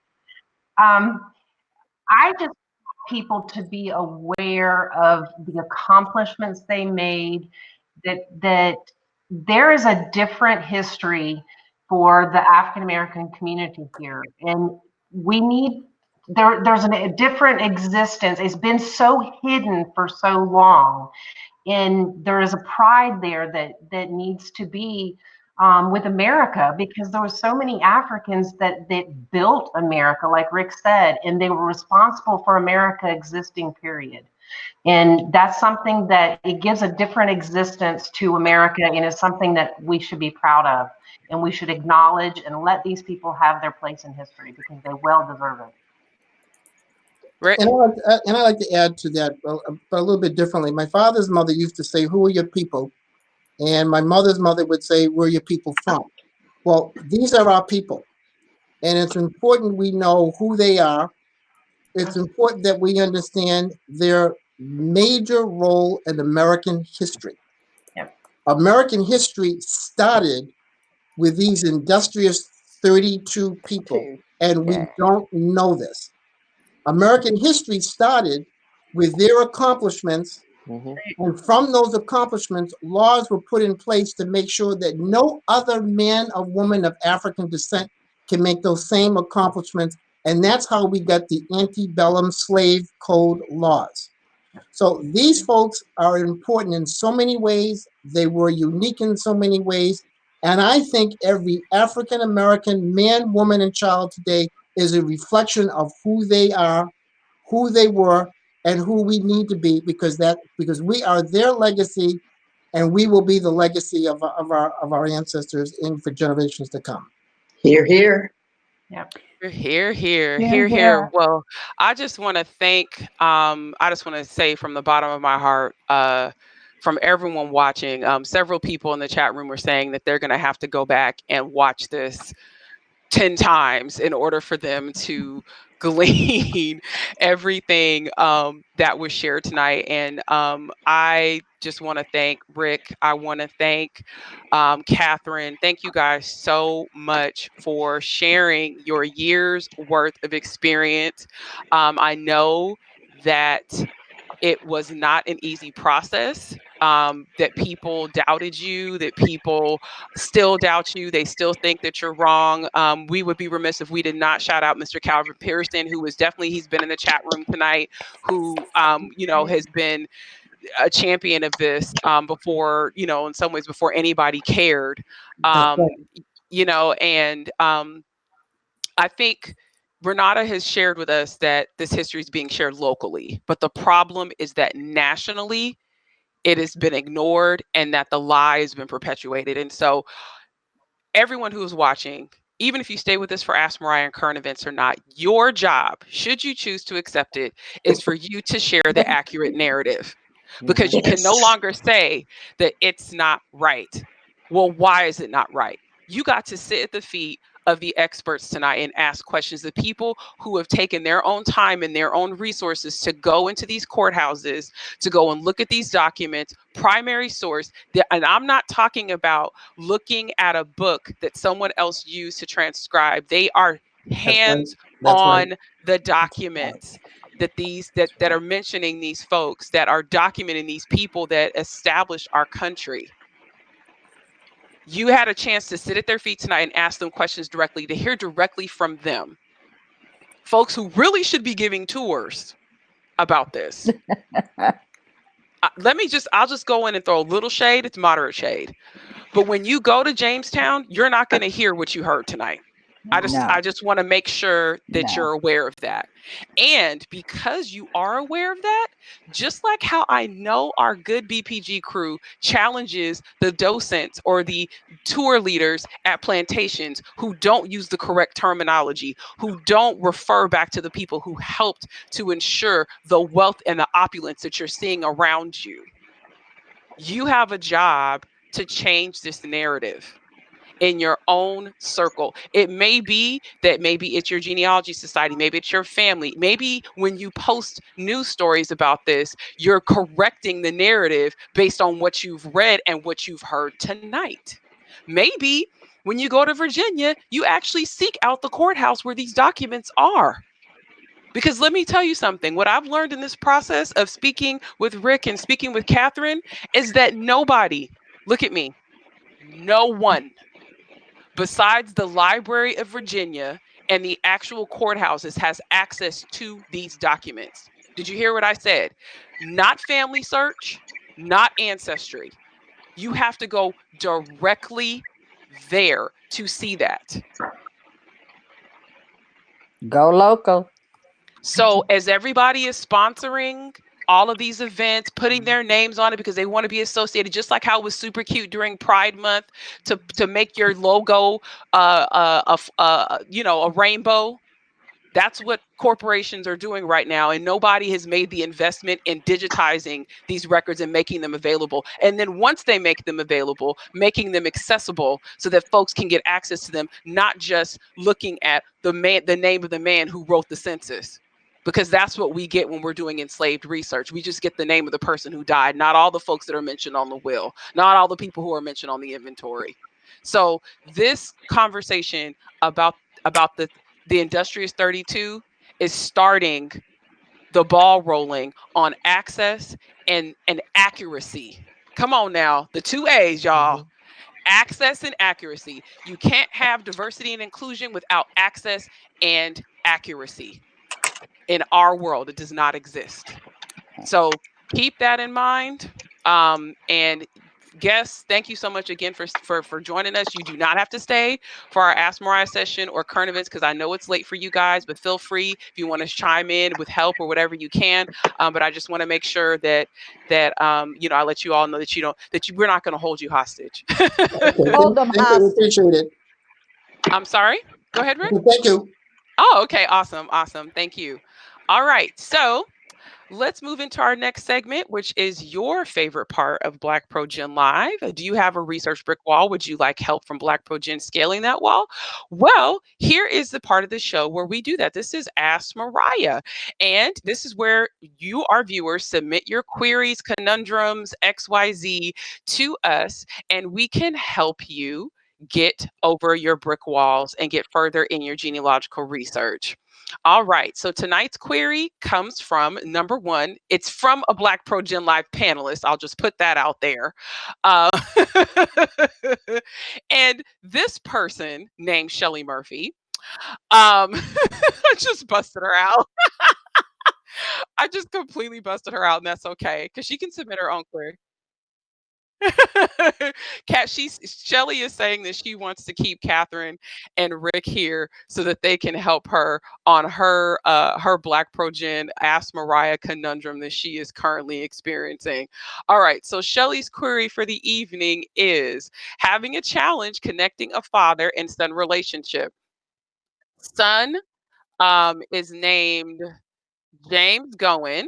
Speaker 2: just want people to be aware of the accomplishments they made, that there is a different history for the African American community here, and we need there's a different existence. It's been so hidden for so long, and there is a pride there that needs to be with America, because there were so many Africans that built America, like Ric said, and they were responsible for America existing, period. And that's something that it gives a different existence to America, and is something that we should be proud of, and we should acknowledge and let these people have their place in history, because they well deserve it.
Speaker 1: Rick?
Speaker 3: And I like to add to that, but a little bit differently. My father's mother used to say, "Who are your people?" And my mother's mother would say, "Where are your people from?" Well, these are our people. And it's important we know who they are. It's important that we understand their major role in American history.
Speaker 2: Yep.
Speaker 3: American history started with these industrious 32 people, and we don't know this. American history started with their accomplishments, and from those accomplishments, laws were put in place to make sure that no other man or woman of African descent can make those same accomplishments, and that's how we got the antebellum slave code laws. So these folks are important in so many ways. They were unique in so many ways, and I think every African American man, woman, and child today is a reflection of who they are, who they were, and who we need to be, because we are their legacy, and we will be the legacy of our ancestors for generations to come.
Speaker 7: Here, here.
Speaker 2: Yep.
Speaker 1: Here,
Speaker 6: Here,
Speaker 1: here.
Speaker 6: here.
Speaker 1: Well, I just want to thank, I just want to say from the bottom of my heart, from everyone watching, several people in the chat room were saying that they're going to have to go back and watch this 10 times in order for them to glean everything that was shared tonight. And I just want to thank Ric. I want to thank Kathryn. Thank you guys so much for sharing your years worth of experience. I know that it was not an easy process, that people doubted you, that people still doubt you. They still think that you're wrong. We would be remiss if we did not shout out Mr. Calvin Pearson, who was definitely, he's been in the chat room tonight, who, has been a champion of this before, in some ways before anybody cared.
Speaker 3: That's right.
Speaker 1: And I think Renata has shared with us that this history is being shared locally, but the problem is that nationally it has been ignored and that the lie has been perpetuated. And so everyone who is watching, even if you stay with us for Ask Mariah and current events or not, your job, should you choose to accept it, is for you to share the accurate narrative, because you can no
Speaker 7: Yes.
Speaker 1: longer say that it's not right. Well, why is it not right? You got to sit at the feet of the experts tonight and ask questions. The people who have taken their own time and their own resources to go into these courthouses, to go and look at these documents, primary source. And I'm not talking about looking at a book that someone else used to transcribe. They are hands
Speaker 3: That's right.
Speaker 1: on the documents that are mentioning these folks, that are documenting these people that established our country. You had a chance to sit at their feet tonight and ask them questions directly, to hear directly from them. Folks who really should be giving tours about this. I'll just go in and throw a little shade. It's moderate shade. But when you go to Jamestown, you're not going to hear what you heard tonight. I just want to make sure that you're aware of that. And because you are aware of that, just like how I know our good BPG crew challenges the docents or the tour leaders at plantations who don't use the correct terminology, who don't refer back to the people who helped to ensure the wealth and the opulence that you're seeing around you. You have a job to change this narrative in your own circle. It may be that maybe it's your genealogy society, maybe it's your family. Maybe when you post news stories about this, you're correcting the narrative based on what you've read and what you've heard tonight. Maybe when you go to Virginia, you actually seek out the courthouse where these documents are. Because let me tell you something, what I've learned in this process of speaking with Ric and speaking with Kathryn is that nobody, look at me, no one besides the Library of Virginia and the actual courthouses has access to these documents. Did you hear what I said? Not family search, not ancestry. You have to go directly there to see that.
Speaker 6: Go local.
Speaker 1: So as everybody is sponsoring all of these events, putting their names on it because they want to be associated, just like how it was super cute during Pride Month to make your logo a rainbow. That's what corporations are doing right now, and nobody has made the investment in digitizing these records and making them available. And then once they make them available, making them accessible so that folks can get access to them, not just looking at the name of the man who wrote the census. Because that's what we get when we're doing enslaved research. We just get the name of the person who died, not all the folks that are mentioned on the will, not all the people who are mentioned on the inventory. So this conversation about the Industrious 32 is starting the ball rolling on access and accuracy. Come on now, the 2 A's, y'all. Access and accuracy. You can't have diversity and inclusion without access and accuracy. In our world, it does not exist. So keep that in mind. And guests, thank you so much again for joining us. You do not have to stay for our Ask Mariah session or current events because I know it's late for you guys, but feel free if you want to chime in with help or whatever you can. But I just want to make sure that I let you all know that we're not going to hold you hostage.
Speaker 6: Hold them
Speaker 3: Thank you.
Speaker 6: hostage.
Speaker 3: Appreciate it.
Speaker 1: I'm sorry. Go ahead, Rick.
Speaker 3: Thank you.
Speaker 1: Oh, okay. Awesome. Thank you. All right. So let's move into our next segment, which is your favorite part of BlackProGen Live. Do you have a research brick wall? Would you like help from BlackProGen scaling that wall? Well, here is the part of the show where we do that. This is Ask Mariah. And this is where you, our viewers, submit your queries, conundrums, XYZ to us, and we can help you get over your brick walls and get further in your genealogical research. All right, so tonight's query comes from number one. It's from a BlackProGen Live panelist. I'll just put that out there. And this person named Shelly Murphy, I just busted her out. I just completely busted her out, and that's okay because she can submit her own query. Shelly is saying that she wants to keep Kathryn and Rick here so that they can help her on her BlackProGen Ask Mariah conundrum that she is currently experiencing. All right, so Shelly's query for the evening is having a challenge connecting a father and son relationship. Son is named James Goen.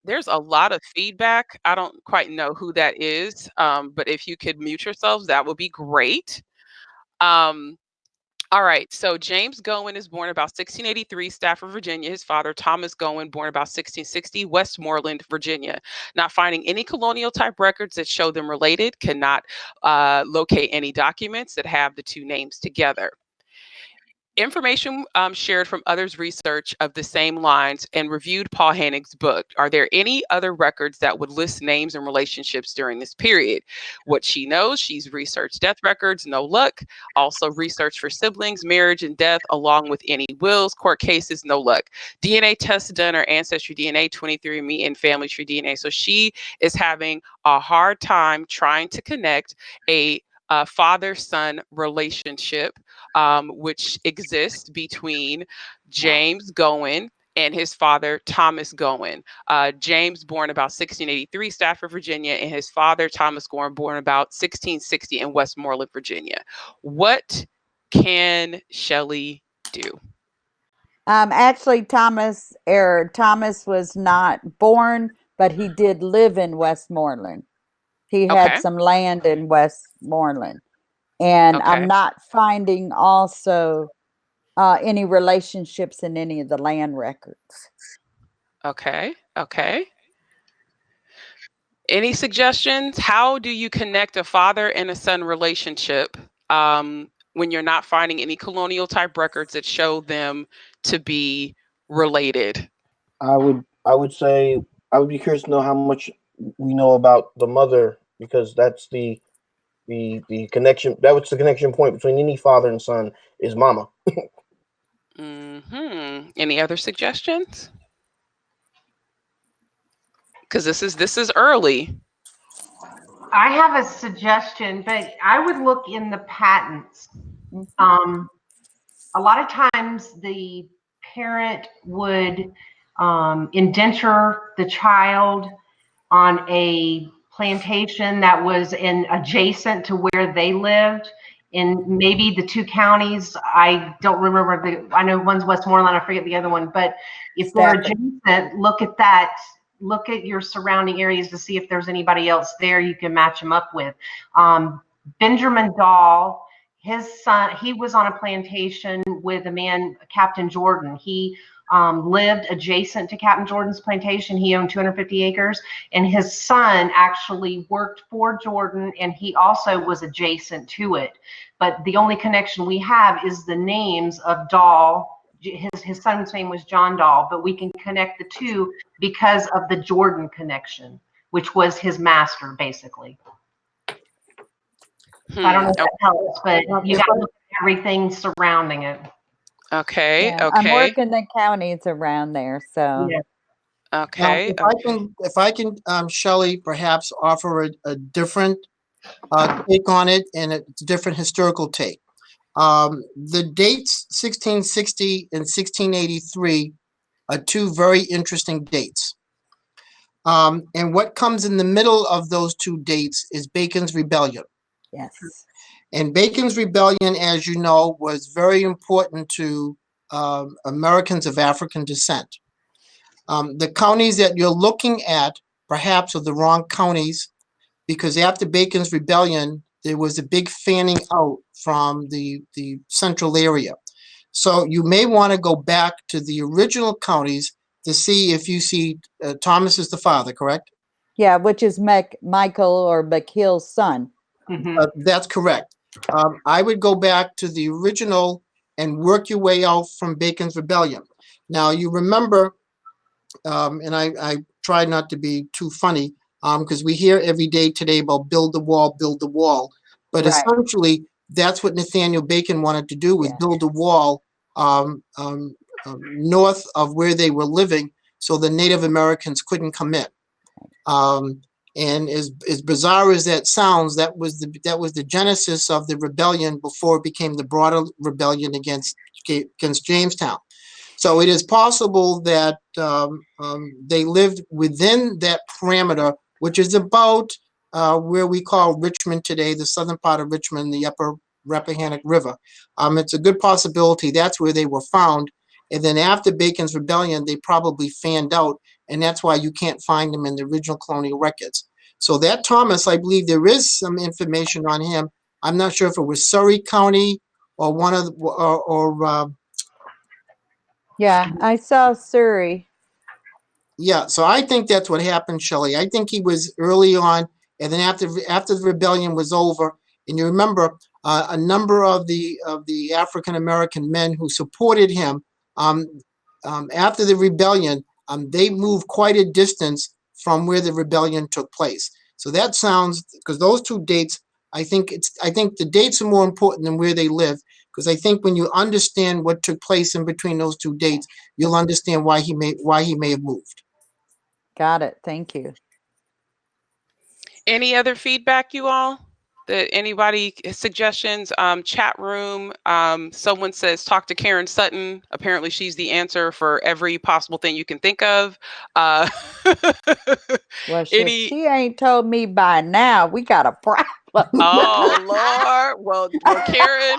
Speaker 1: There's a lot of feedback. I don't quite know who that is, but if you could mute yourselves, that would be great. All right, so James Goen is born about 1683, Stafford, Virginia. His father, Thomas Goen, born about 1660, Westmoreland, Virginia. Not finding any colonial type records that show them related, cannot locate any documents that have the two names together. Information shared from others' research of the same lines and reviewed Paul Hanig's book. Are there any other records that would list names and relationships during this period? What she knows, she's researched death records, no luck. Also researched for siblings, marriage and death, along with any wills, court cases, no luck. DNA tests done are Ancestry DNA, 23andMe, and Family Tree DNA. So she is having a hard time trying to connect a father-son relationship, which exists between James Goen and his father, Thomas Goen. James, born about 1683, Stafford, Virginia, and his father, Thomas Goen, born about 1660 in Westmoreland, Virginia. What can Shelly do?
Speaker 6: Actually, Thomas was not born, but he did live in Westmoreland. He had
Speaker 1: Okay.
Speaker 6: some land in Westmoreland. And
Speaker 1: Okay.
Speaker 6: I'm not finding also any relationships in any of the land records.
Speaker 1: Okay. Any suggestions? How do you connect a father and a son relationship when you're not finding any colonial type records that show them to be related?
Speaker 5: I would say I would be curious to know how much we know about the mother, because that's the connection. That was the connection point between any father and son is mama.
Speaker 1: Any other suggestions? Because this is early.
Speaker 2: I have a suggestion, but I would look in the patents. A lot of times the parent would indenture the child on a plantation that was adjacent to where they lived. In maybe the two counties, I don't remember I know one's Westmoreland, I forget the other one, but if they're adjacent, look at that. Look at your surrounding areas to see if there's anybody else there you can match them up with. Benjamin Dahl, his son, he was on a plantation with a man, Captain Jordan. He lived adjacent to Captain Jordan's plantation. He owned 250 acres, and his son actually worked for Jordan, and he also was adjacent to it. But the only connection we have is the names of Dahl. His son's name was John Dahl, but we can connect the two because of the Jordan connection, which was his master, basically. I don't know if that helps, but you got to look at everything surrounding it.
Speaker 1: Okay.
Speaker 6: Yeah, I'm working the counties around there, so.
Speaker 2: Yeah.
Speaker 1: Okay.
Speaker 3: If I can, Shelley, perhaps offer a different take on it, and a different historical take. The dates 1660 and 1683 are two very interesting dates. And what comes in the middle of those two dates is Bacon's Rebellion.
Speaker 6: Yes.
Speaker 3: And Bacon's Rebellion, as you know, was very important to Americans of African descent. The counties that you're looking at perhaps are the wrong counties, because after Bacon's Rebellion, there was a big fanning out from the central area. So you may want to go back to the original counties to see if you see Thomas is the father, correct?
Speaker 6: Yeah, which is Michael or McKill's son.
Speaker 3: That's correct. I would go back to the original and work your way out from Bacon's Rebellion. Now, you remember, and I try not to be too funny, because we hear every day today about build the wall, build the wall. But
Speaker 6: Right.
Speaker 3: essentially, that's what Nathaniel Bacon wanted to do, was
Speaker 6: Yeah.
Speaker 3: build a wall north of where they were living, so the Native Americans couldn't come in. And as bizarre as that sounds, that was the genesis of the rebellion before it became the broader rebellion against Jamestown. So it is possible that they lived within that parameter, which is about where we call Richmond today, the southern part of Richmond, the upper Rappahannock River. It's a good possibility that's where they were found. And then after Bacon's Rebellion, they probably fanned out, and that's why you can't find them in the original colonial records. So that Thomas, I believe there is some information on him. I'm not sure if it was Surrey County or one of the,
Speaker 6: Yeah, I saw Surrey.
Speaker 3: yeah, so I think that's what happened, Shelley. I think he was early on, and then after the rebellion was over, and you remember a number of the African American men who supported him after the rebellion, they moved quite a distance from where the rebellion took place. So that sounds, because those two dates, I think the dates are more important than where they live, because I think when you understand what took place in between those two dates, you'll understand why he may have moved.
Speaker 6: Got it. Thank you.
Speaker 1: Any other feedback, you all? Anybody suggestions? Chat room. Someone says talk to Karen Sutton. Apparently, she's the answer for every possible thing you can think of.
Speaker 6: Well, if she ain't told me by now, we got a problem.
Speaker 1: Oh Lord. Well, Karen,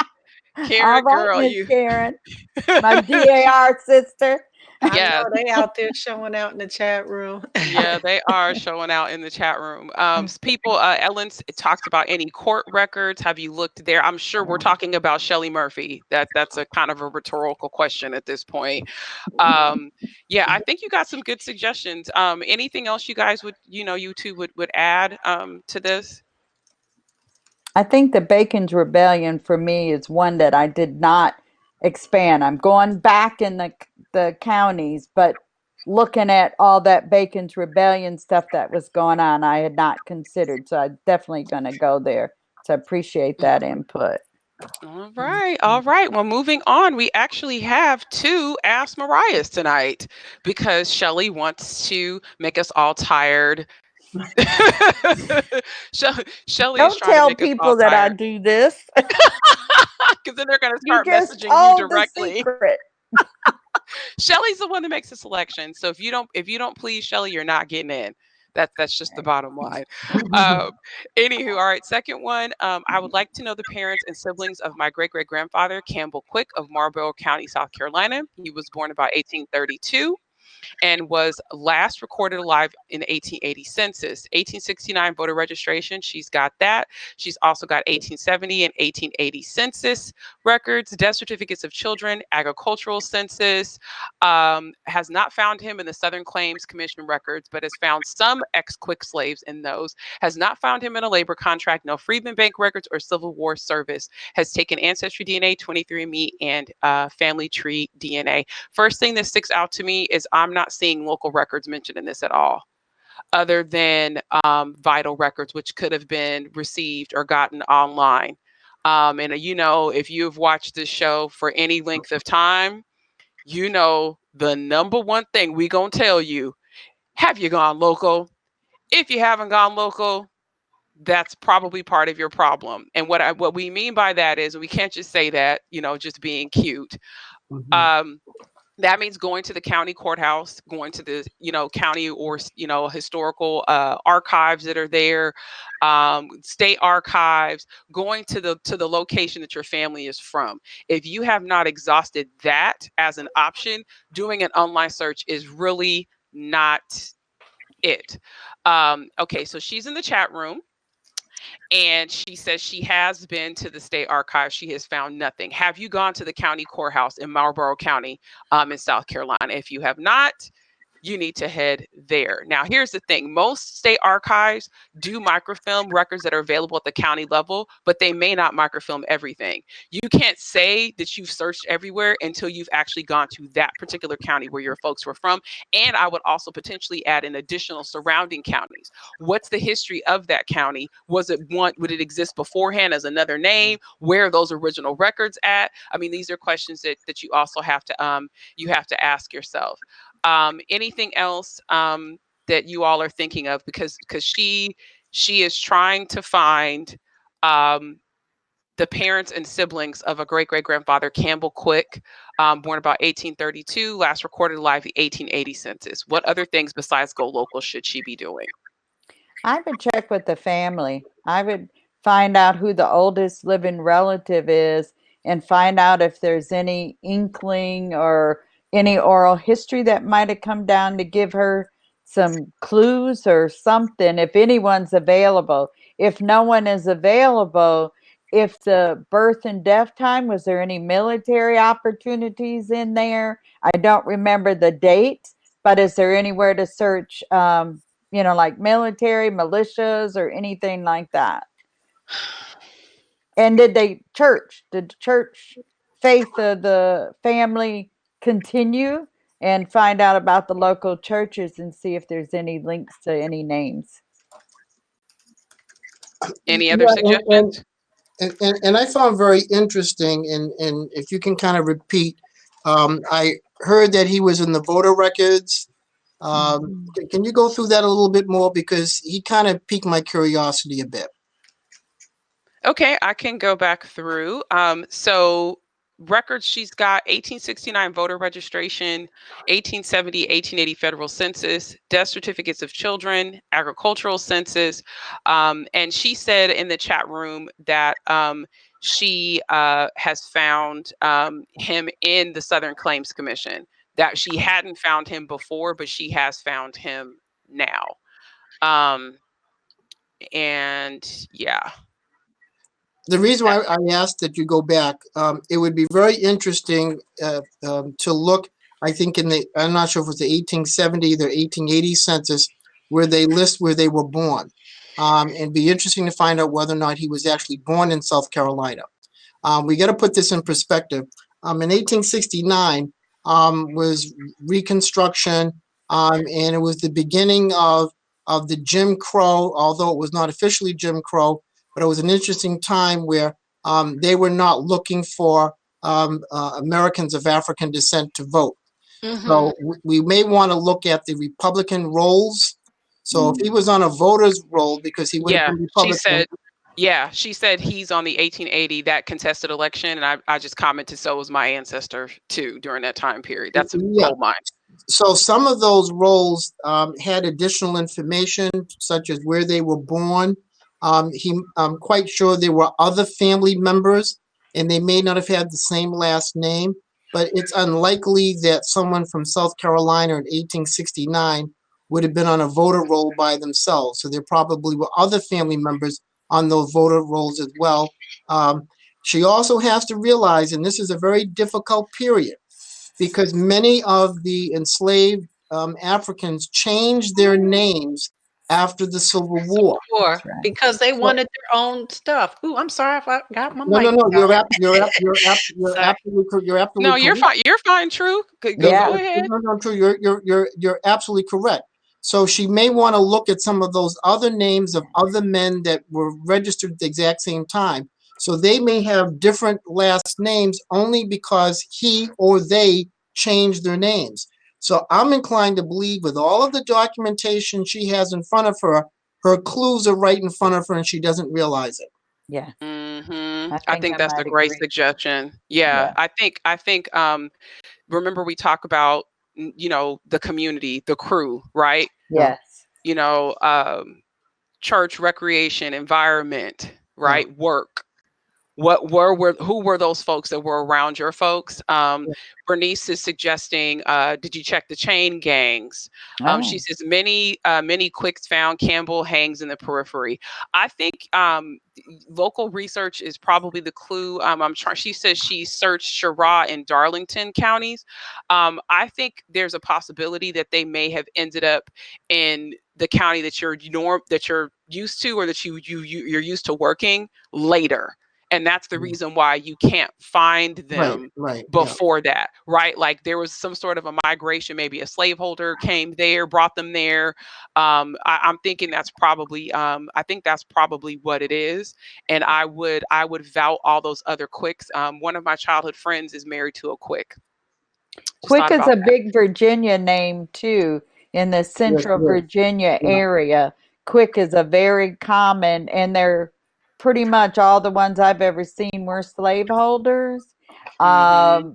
Speaker 6: All right,
Speaker 1: girl,
Speaker 6: Miss Karen, my DAR sister.
Speaker 1: Yeah.
Speaker 7: I know they out there showing out in the chat room.
Speaker 1: Yeah, they are showing out in the chat room. People, Ellen talked about any court records. Have you looked there? I'm sure we're talking about Shelley Murphy. That's a kind of a rhetorical question at this point. Yeah, I think you got some good suggestions. Anything else you guys would, you two would add to this?
Speaker 6: I think the Bacon's Rebellion for me is one that I did not expand. I'm going back in the counties, but looking at all that Bacon's Rebellion stuff that was going on, I had not considered. So I'm definitely going to go there. So I appreciate that input.
Speaker 1: All right. All right. Well, moving on, we actually have two Ask Mariahs tonight because Shelley wants to make us all tired. Shelley
Speaker 6: Don't tell people that I do this.
Speaker 1: Because then they're going to start messaging you directly. Shelley's the one that makes the selection. So if you don't please Shelley, you're not getting in. That's just the bottom line. Anywho, all right. Second one. I would like to know the parents and siblings of my great-great-grandfather, Campbell Quick of Marlborough County, South Carolina. He was born about 1832. And was last recorded alive in the 1880 census. 1869 voter registration, she's got that. She's also got 1870 and 1880 census records, death certificates of children, agricultural census. Has not found him in the Southern Claims Commission records, but has found some ex-Quick slaves in those. Has not found him in a labor contract, no Freedmen Bank records or Civil War service. Has taken Ancestry DNA, 23andMe, and Family Tree DNA. First thing that sticks out to me is I'm not seeing local records mentioned in this at all, other than vital records, which could have been received or gotten online. And if you've watched this show for any length of time, the number one thing we gonna tell you Have you gone local? If you haven't gone local, that's probably part of your problem. And what we mean by that is we can't just say that, just being cute.
Speaker 3: Mhm.
Speaker 1: That means going to the county courthouse, going to the, county or, historical archives that are there, state archives, going to the location that your family is from. If you have not exhausted that as an option, doing an online search is really not it. Okay, so she's in the chat room. And she says she has been to the state archive. She has found nothing. Have you gone to the county courthouse in Marlborough County in South Carolina? If you have not, you need to head there. Now, here's the thing. Most state archives do microfilm records that are available at the county level, but they may not microfilm everything. You can't say that you've searched everywhere until you've actually gone to that particular county where your folks were from. And I would also potentially add in additional surrounding counties. What's the history of that county? Would it exist beforehand as another name? Where are those original records at? I mean, these are questions that you also have to ask yourself. Anything else that you all are thinking of? Because she is trying to find the parents and siblings of a great-great-grandfather, Campbell Quick, born about 1832, last recorded alive the 1880 census. What other things besides go local should she be doing?
Speaker 6: I would check with the family. I would find out who the oldest living relative is and find out if there's any inkling or any oral history that might have come down to give her some clues or something, if anyone's available. If no one is available, if the birth and death time, was there any military opportunities in there? I don't remember the date, but is there anywhere to search, like military, militias, or anything like that? And did the church faith of the family continue, and find out about the local churches and see if there's any links to any names?
Speaker 1: Any other
Speaker 3: Yeah,
Speaker 1: suggestions?
Speaker 3: and I found very interesting, and if you can kind of repeat, I heard that he was in the voter records. Can you go through that a little bit more, because he kind of piqued my curiosity a bit.
Speaker 1: Okay, I can go back through. So records, she's got 1869 voter registration, 1870, 1880 federal census, death certificates of children, agricultural census. And she said in the chat room that she has found him in the Southern Claims Commission, that she hadn't found him before, but she has found him now. And yeah.
Speaker 3: The reason why I asked that you go back, it would be very interesting to look, I think I'm not sure if it's the 1870 or 1880 census, where they list where they were born. And be interesting to find out whether or not he was actually born in South Carolina. We got to put this in perspective. In 1869 was Reconstruction, and it was the beginning of the Jim Crow, although it was not officially Jim Crow. But it was an interesting time where they were not looking for Americans of African descent to vote. So we may want to look at the Republican rolls. So if he was on a voter's roll, because he would have been Republican.
Speaker 1: She said he's on the 1880, that contested election. And I just commented, so was my ancestor too during that time period. That's a gold mine.
Speaker 3: So some of those rolls had additional information, such as where they were born. I'm quite sure there were other family members, and they may not have had the same last name, but it's unlikely that someone from South Carolina in 1869 would have been on a voter roll by themselves. So there probably were other family members on those voter rolls as well. She also has to realize, and this is a very difficult period, because many of the enslaved Africans changed their names after the Civil War.
Speaker 7: Because they wanted their own stuff. Ooh, I'm sorry if I got my mic.
Speaker 3: No, you're absolutely correct.
Speaker 1: No, you're fine. You're fine, True. Go ahead.
Speaker 3: No, True. You're absolutely correct. So she may want to look at some of those other names of other men that were registered at the exact same time. So they may have different last names only because he or they changed their names. So I'm inclined to believe with all of the documentation she has in front of her, her clues are right in front of her and she doesn't realize it.
Speaker 6: Yeah.
Speaker 1: I
Speaker 6: I
Speaker 1: think
Speaker 6: I
Speaker 1: that's a
Speaker 6: might
Speaker 1: great
Speaker 6: agree.
Speaker 1: suggestion. Yeah, I think remember we talk about the community, the crew, right?
Speaker 6: Yes.
Speaker 1: You know, church, recreation, environment,
Speaker 3: Yeah.
Speaker 1: right? Work. Who were those folks that were around your folks? Bernice is suggesting, did you check the chain gangs? She
Speaker 6: Oh,
Speaker 1: says many quicks found. Campbell hangs in the periphery. I think local research is probably the clue. I'm trying. She says she searched Chirac and Darlington counties. I think there's a possibility that they may have ended up in the county that you're used to, or that you're used to working later, and that's the reason why you can't find them
Speaker 3: Right. Yeah.
Speaker 1: before that, right? Like there was some sort of a migration, maybe a slaveholder came there, brought them there. I'm thinking that's probably I think that's probably what it is. And I would vout all those other quicks. One of my childhood friends is married to a quick. Just
Speaker 6: Quick
Speaker 1: thought
Speaker 6: is
Speaker 1: about
Speaker 6: a
Speaker 1: that.
Speaker 6: big Virginia name too, in the
Speaker 3: Yes,
Speaker 6: central
Speaker 3: yes.
Speaker 6: Virginia
Speaker 3: Yeah.
Speaker 6: area. Quick is a very common, and they're pretty much all the ones I've ever seen were slaveholders.
Speaker 1: Hmm.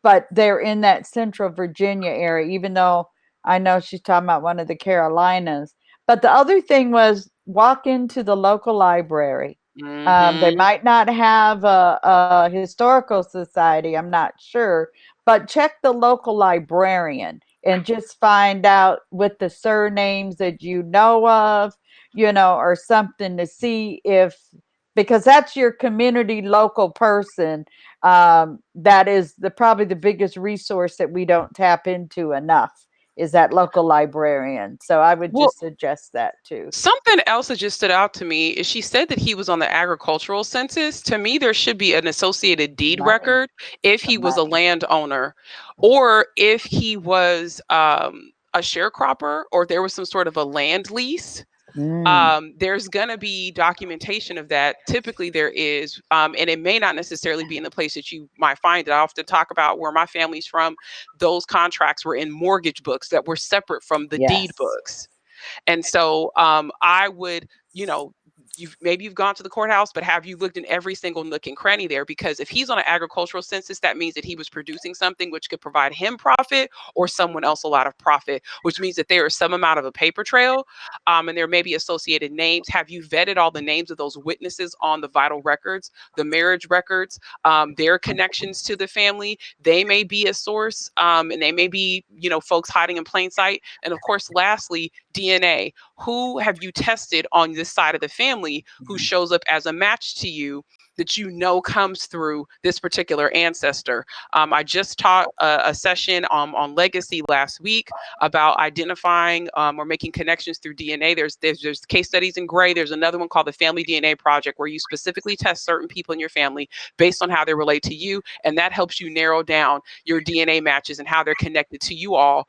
Speaker 6: But they're in that central Virginia area, even though I know she's talking about one of the Carolinas. But the other thing was walk into the local library. They
Speaker 1: Hmm.
Speaker 6: might not have a historical society, I'm not sure, but check the local librarian and just find out with the surnames that you know of, or something to see if, because that's your community local person. That is probably the biggest resource that we don't tap into enough, is that local librarian. So I would
Speaker 1: Well,
Speaker 6: just suggest that too.
Speaker 1: something else that just stood out to me is she said that he was on the agricultural census. To me, there should be an associated deed
Speaker 6: Money,
Speaker 1: record if
Speaker 6: the
Speaker 1: he was a
Speaker 6: money.
Speaker 1: landowner, or if he was a sharecropper, or there was some sort of a land lease.
Speaker 6: Mm,
Speaker 1: There's going to be documentation of that. Typically, there is, and it may not necessarily be in the place that you might find it. I often talk about where my family's from. Those contracts were in mortgage books that were separate from the deed
Speaker 6: yes.
Speaker 1: books. And so I would, you've gone to the courthouse, but have you looked in every single nook and cranny there? Because if he's on an agricultural census, that means that he was producing something which could provide him profit, or someone else a lot of profit, which means that there is some amount of a paper trail, and there may be associated names. Have you vetted all the names of those witnesses on the vital records, the marriage records, their connections to the family? They may be a source, and they may be, folks hiding in plain sight. And of course, lastly, DNA. Who have you tested on this side of the family who shows up as a match to you, that comes through this particular ancestor? I just taught a session on legacy last week about identifying or making connections through DNA. There's case studies in gray. There's another one called the Family DNA Project, where you specifically test certain people in your family based on how they relate to you, and that helps you narrow down your DNA matches and how they're connected to you all,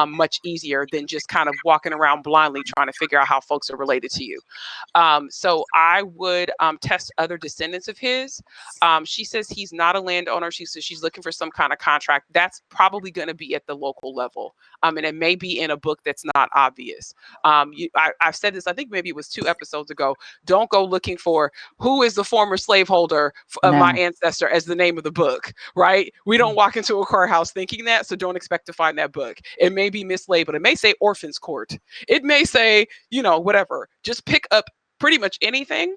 Speaker 1: much easier than just kind of walking around blindly trying to figure out how folks are related to you. So I would test other descendants of his. She says he's not a landowner. She says she's looking for some kind of contract. That's probably going to be at the local level. And it may be in a book that's not obvious. I've said this, I think maybe it was 2 episodes ago. Don't go looking for who is the former slaveholder of my
Speaker 6: No.
Speaker 1: ancestor as the name of the book, right? We don't walk into a courthouse thinking that, so don't expect to find that book. It may be mislabeled. It may say Orphans Court. It may say, whatever. Just pick up pretty much anything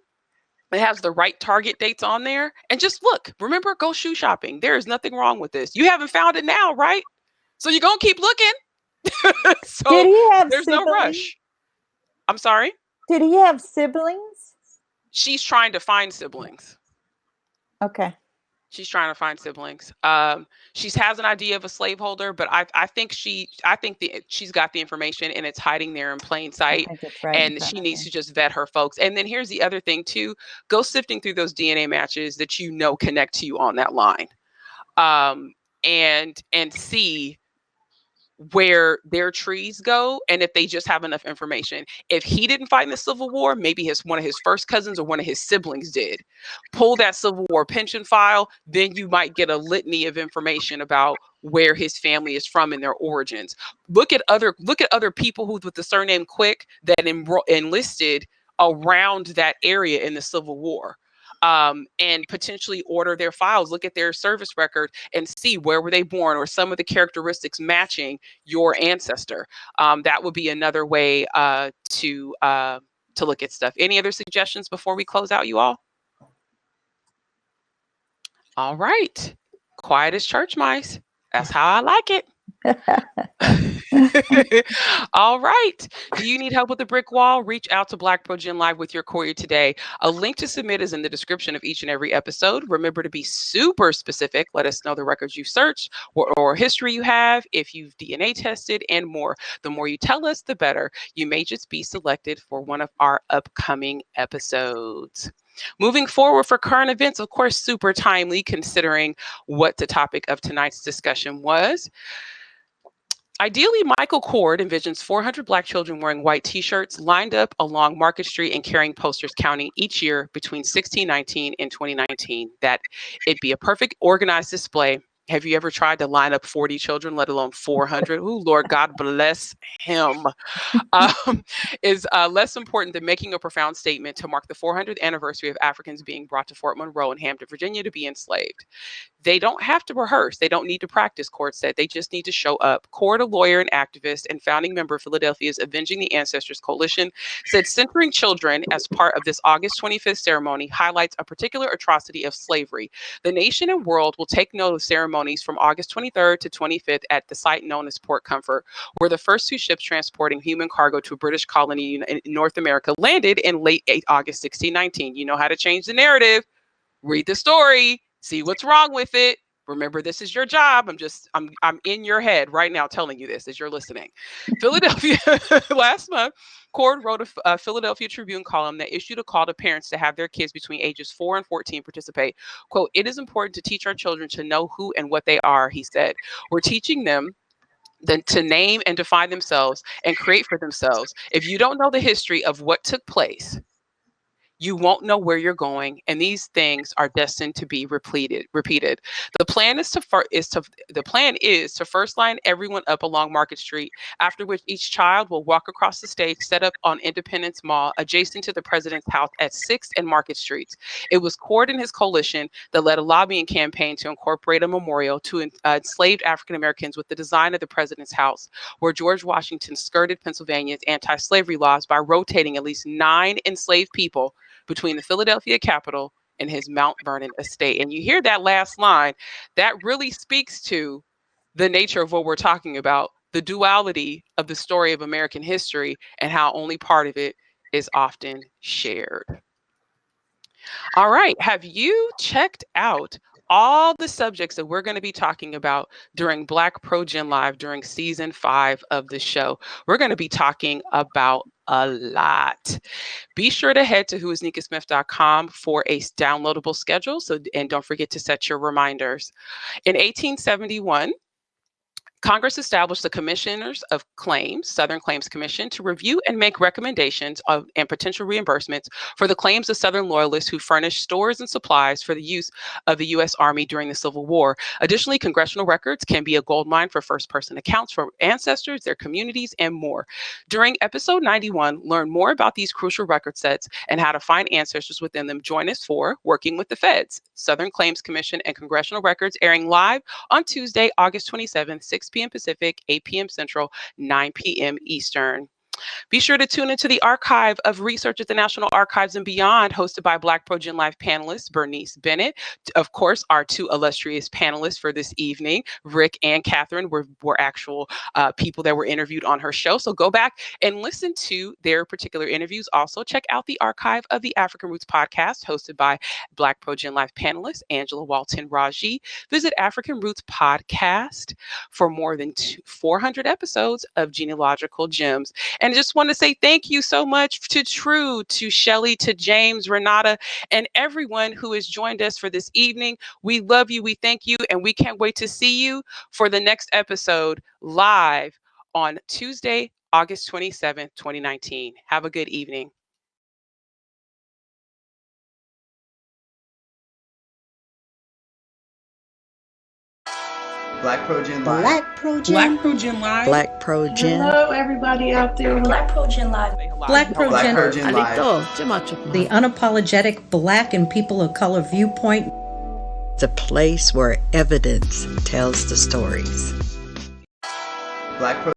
Speaker 1: that has the right target dates on there and just look. Remember, go shoe shopping. There is nothing wrong with this. You haven't found it now, right? So you're going to keep looking.
Speaker 6: Did
Speaker 1: So
Speaker 6: he have
Speaker 1: there's no
Speaker 6: siblings?
Speaker 1: rush. I'm sorry?
Speaker 6: Did he have siblings?
Speaker 1: She's trying to find siblings.
Speaker 6: Okay.
Speaker 1: She's trying to find siblings. She has an idea of a slaveholder, but I think she's got the information and it's hiding there in plain
Speaker 6: I
Speaker 1: sight.
Speaker 6: think it's right in
Speaker 1: And
Speaker 6: front
Speaker 1: she
Speaker 6: of
Speaker 1: needs
Speaker 6: me.
Speaker 1: to just vet her folks. And then here's the other thing too: go sifting through those DNA matches that connect to you on that line, and see where their trees go and if they just have enough information. If he didn't fight in the Civil War, maybe one of his first cousins or one of his siblings did. Pull that Civil War pension file, then you might get a litany of information about where his family is from and their origins. Look at other people who with the surname Quick that enlisted around that area in the Civil War. And potentially order their files, look at their service record and see where were they born or some of the characteristics matching your ancestor. That would be another way to look at stuff. Any other suggestions before we close out, you all? All right. Quiet as church mice. That's how I like it. All right. Do you need help with the brick wall? Reach out to BlackProGen Live with your query today. A link to submit is in the description of each and every episode. Remember to be super specific. Let us know the records you searched or history you have, if you've DNA tested, and more. The more you tell us, the better. You may just be selected for one of our upcoming episodes. Moving forward for current events, of course, super timely considering what the topic of tonight's discussion was. Ideally, Michael Cord envisions 400 Black children wearing white T-shirts lined up along Market Street and carrying posters counting each year between 1619 and 2019. That it'd be a perfect organized display. Have you ever tried to line up 40 children, let alone 400? Ooh, Lord, God bless him. Is less important than making a profound statement to mark the 400th anniversary of Africans being brought to Fort Monroe in Hampton, Virginia to be enslaved. They don't have to rehearse. They don't need to practice, Cord said. They just need to show up. Cord, a lawyer and activist and founding member of Philadelphia's Avenging the Ancestors Coalition, said centering children as part of this August 25th ceremony highlights a particular atrocity of slavery. The nation and world will take note of ceremonies from August 23rd to 25th at the site known as Port Comfort, where the first two ships transporting human cargo to a British colony in North America landed in late August 1619. You know how to change the narrative. Read the story. See what's wrong with it. Remember, this is your job. I'm in your head right now telling you this as you're listening. Philadelphia, last month, Cord wrote a Philadelphia Tribune column that issued a call to parents to have their kids between ages 4 and 14 participate. Quote, "It is important to teach our children to know who and what they are," he said. "We're teaching them to name and define themselves and create for themselves. If you don't know the history of what took place, you won't know where you're going, and these things are destined to be repeated. The plan is to first line everyone up along Market Street, after which each child will walk across the stage set up on Independence Mall, adjacent to the president's house at 6th and Market Streets. It was Cord and his coalition that led a lobbying campaign to incorporate a memorial to enslaved African Americans with the design of the president's house, where George Washington skirted Pennsylvania's anti-slavery laws by rotating at least 9 enslaved people between the Philadelphia Capitol and his Mount Vernon estate." And you hear that last line, that really speaks to the nature of what we're talking about, the duality of the story of American history and how only part of it is often shared. All right, have you checked out all the subjects that we're going to be talking about during BlackProGen Live during season 5 of the show? We're going to be talking about a lot. Be sure to head to whoisnikasmith.com for a downloadable schedule. And don't forget to set your reminders. In 1871, Congress established the Commissioners of Claims, Southern Claims Commission, to review and make recommendations and potential reimbursements for the claims of Southern loyalists who furnished stores and supplies for the use of the U.S. Army during the Civil War. Additionally, congressional records can be a goldmine for first-person accounts from ancestors, their communities, and more. During episode 91, learn more about these crucial record sets and how to find ancestors within them. Join us for Working with the Feds, Southern Claims Commission, and Congressional Records, airing live on Tuesday, August 27th, 6 p.m. Pacific, 8 p.m. Central, 9 p.m. Eastern. Be sure to tune into the archive of research at the National Archives and Beyond, hosted by BlackProGen Live panelists Bernice Bennett. Of course, our two illustrious panelists for this evening, Ric and Kathryn, were actual people that were interviewed on her show. So go back and listen to their particular interviews. Also, check out the archive of the African Roots podcast, hosted by BlackProGen Live panelists Angela Walton Raji. Visit African Roots Podcast for more than 400 episodes of genealogical gems. And And just want to say thank you so much to True, to Shelly, to James, Renata, and everyone who has joined us for this evening. We love you, we thank you, and we can't wait to see you for the next episode live on Tuesday, August 27th, 2019. Have a good evening.
Speaker 8: BlackProGen Live.
Speaker 9: BlackProGen Live.
Speaker 10: BlackProGen.
Speaker 9: Hello, everybody out there.
Speaker 10: BlackProGen Live.
Speaker 8: BlackProGen Live.
Speaker 9: The unapologetic Black and people of color viewpoint.
Speaker 10: The place where evidence tells the stories.
Speaker 8: BlackPro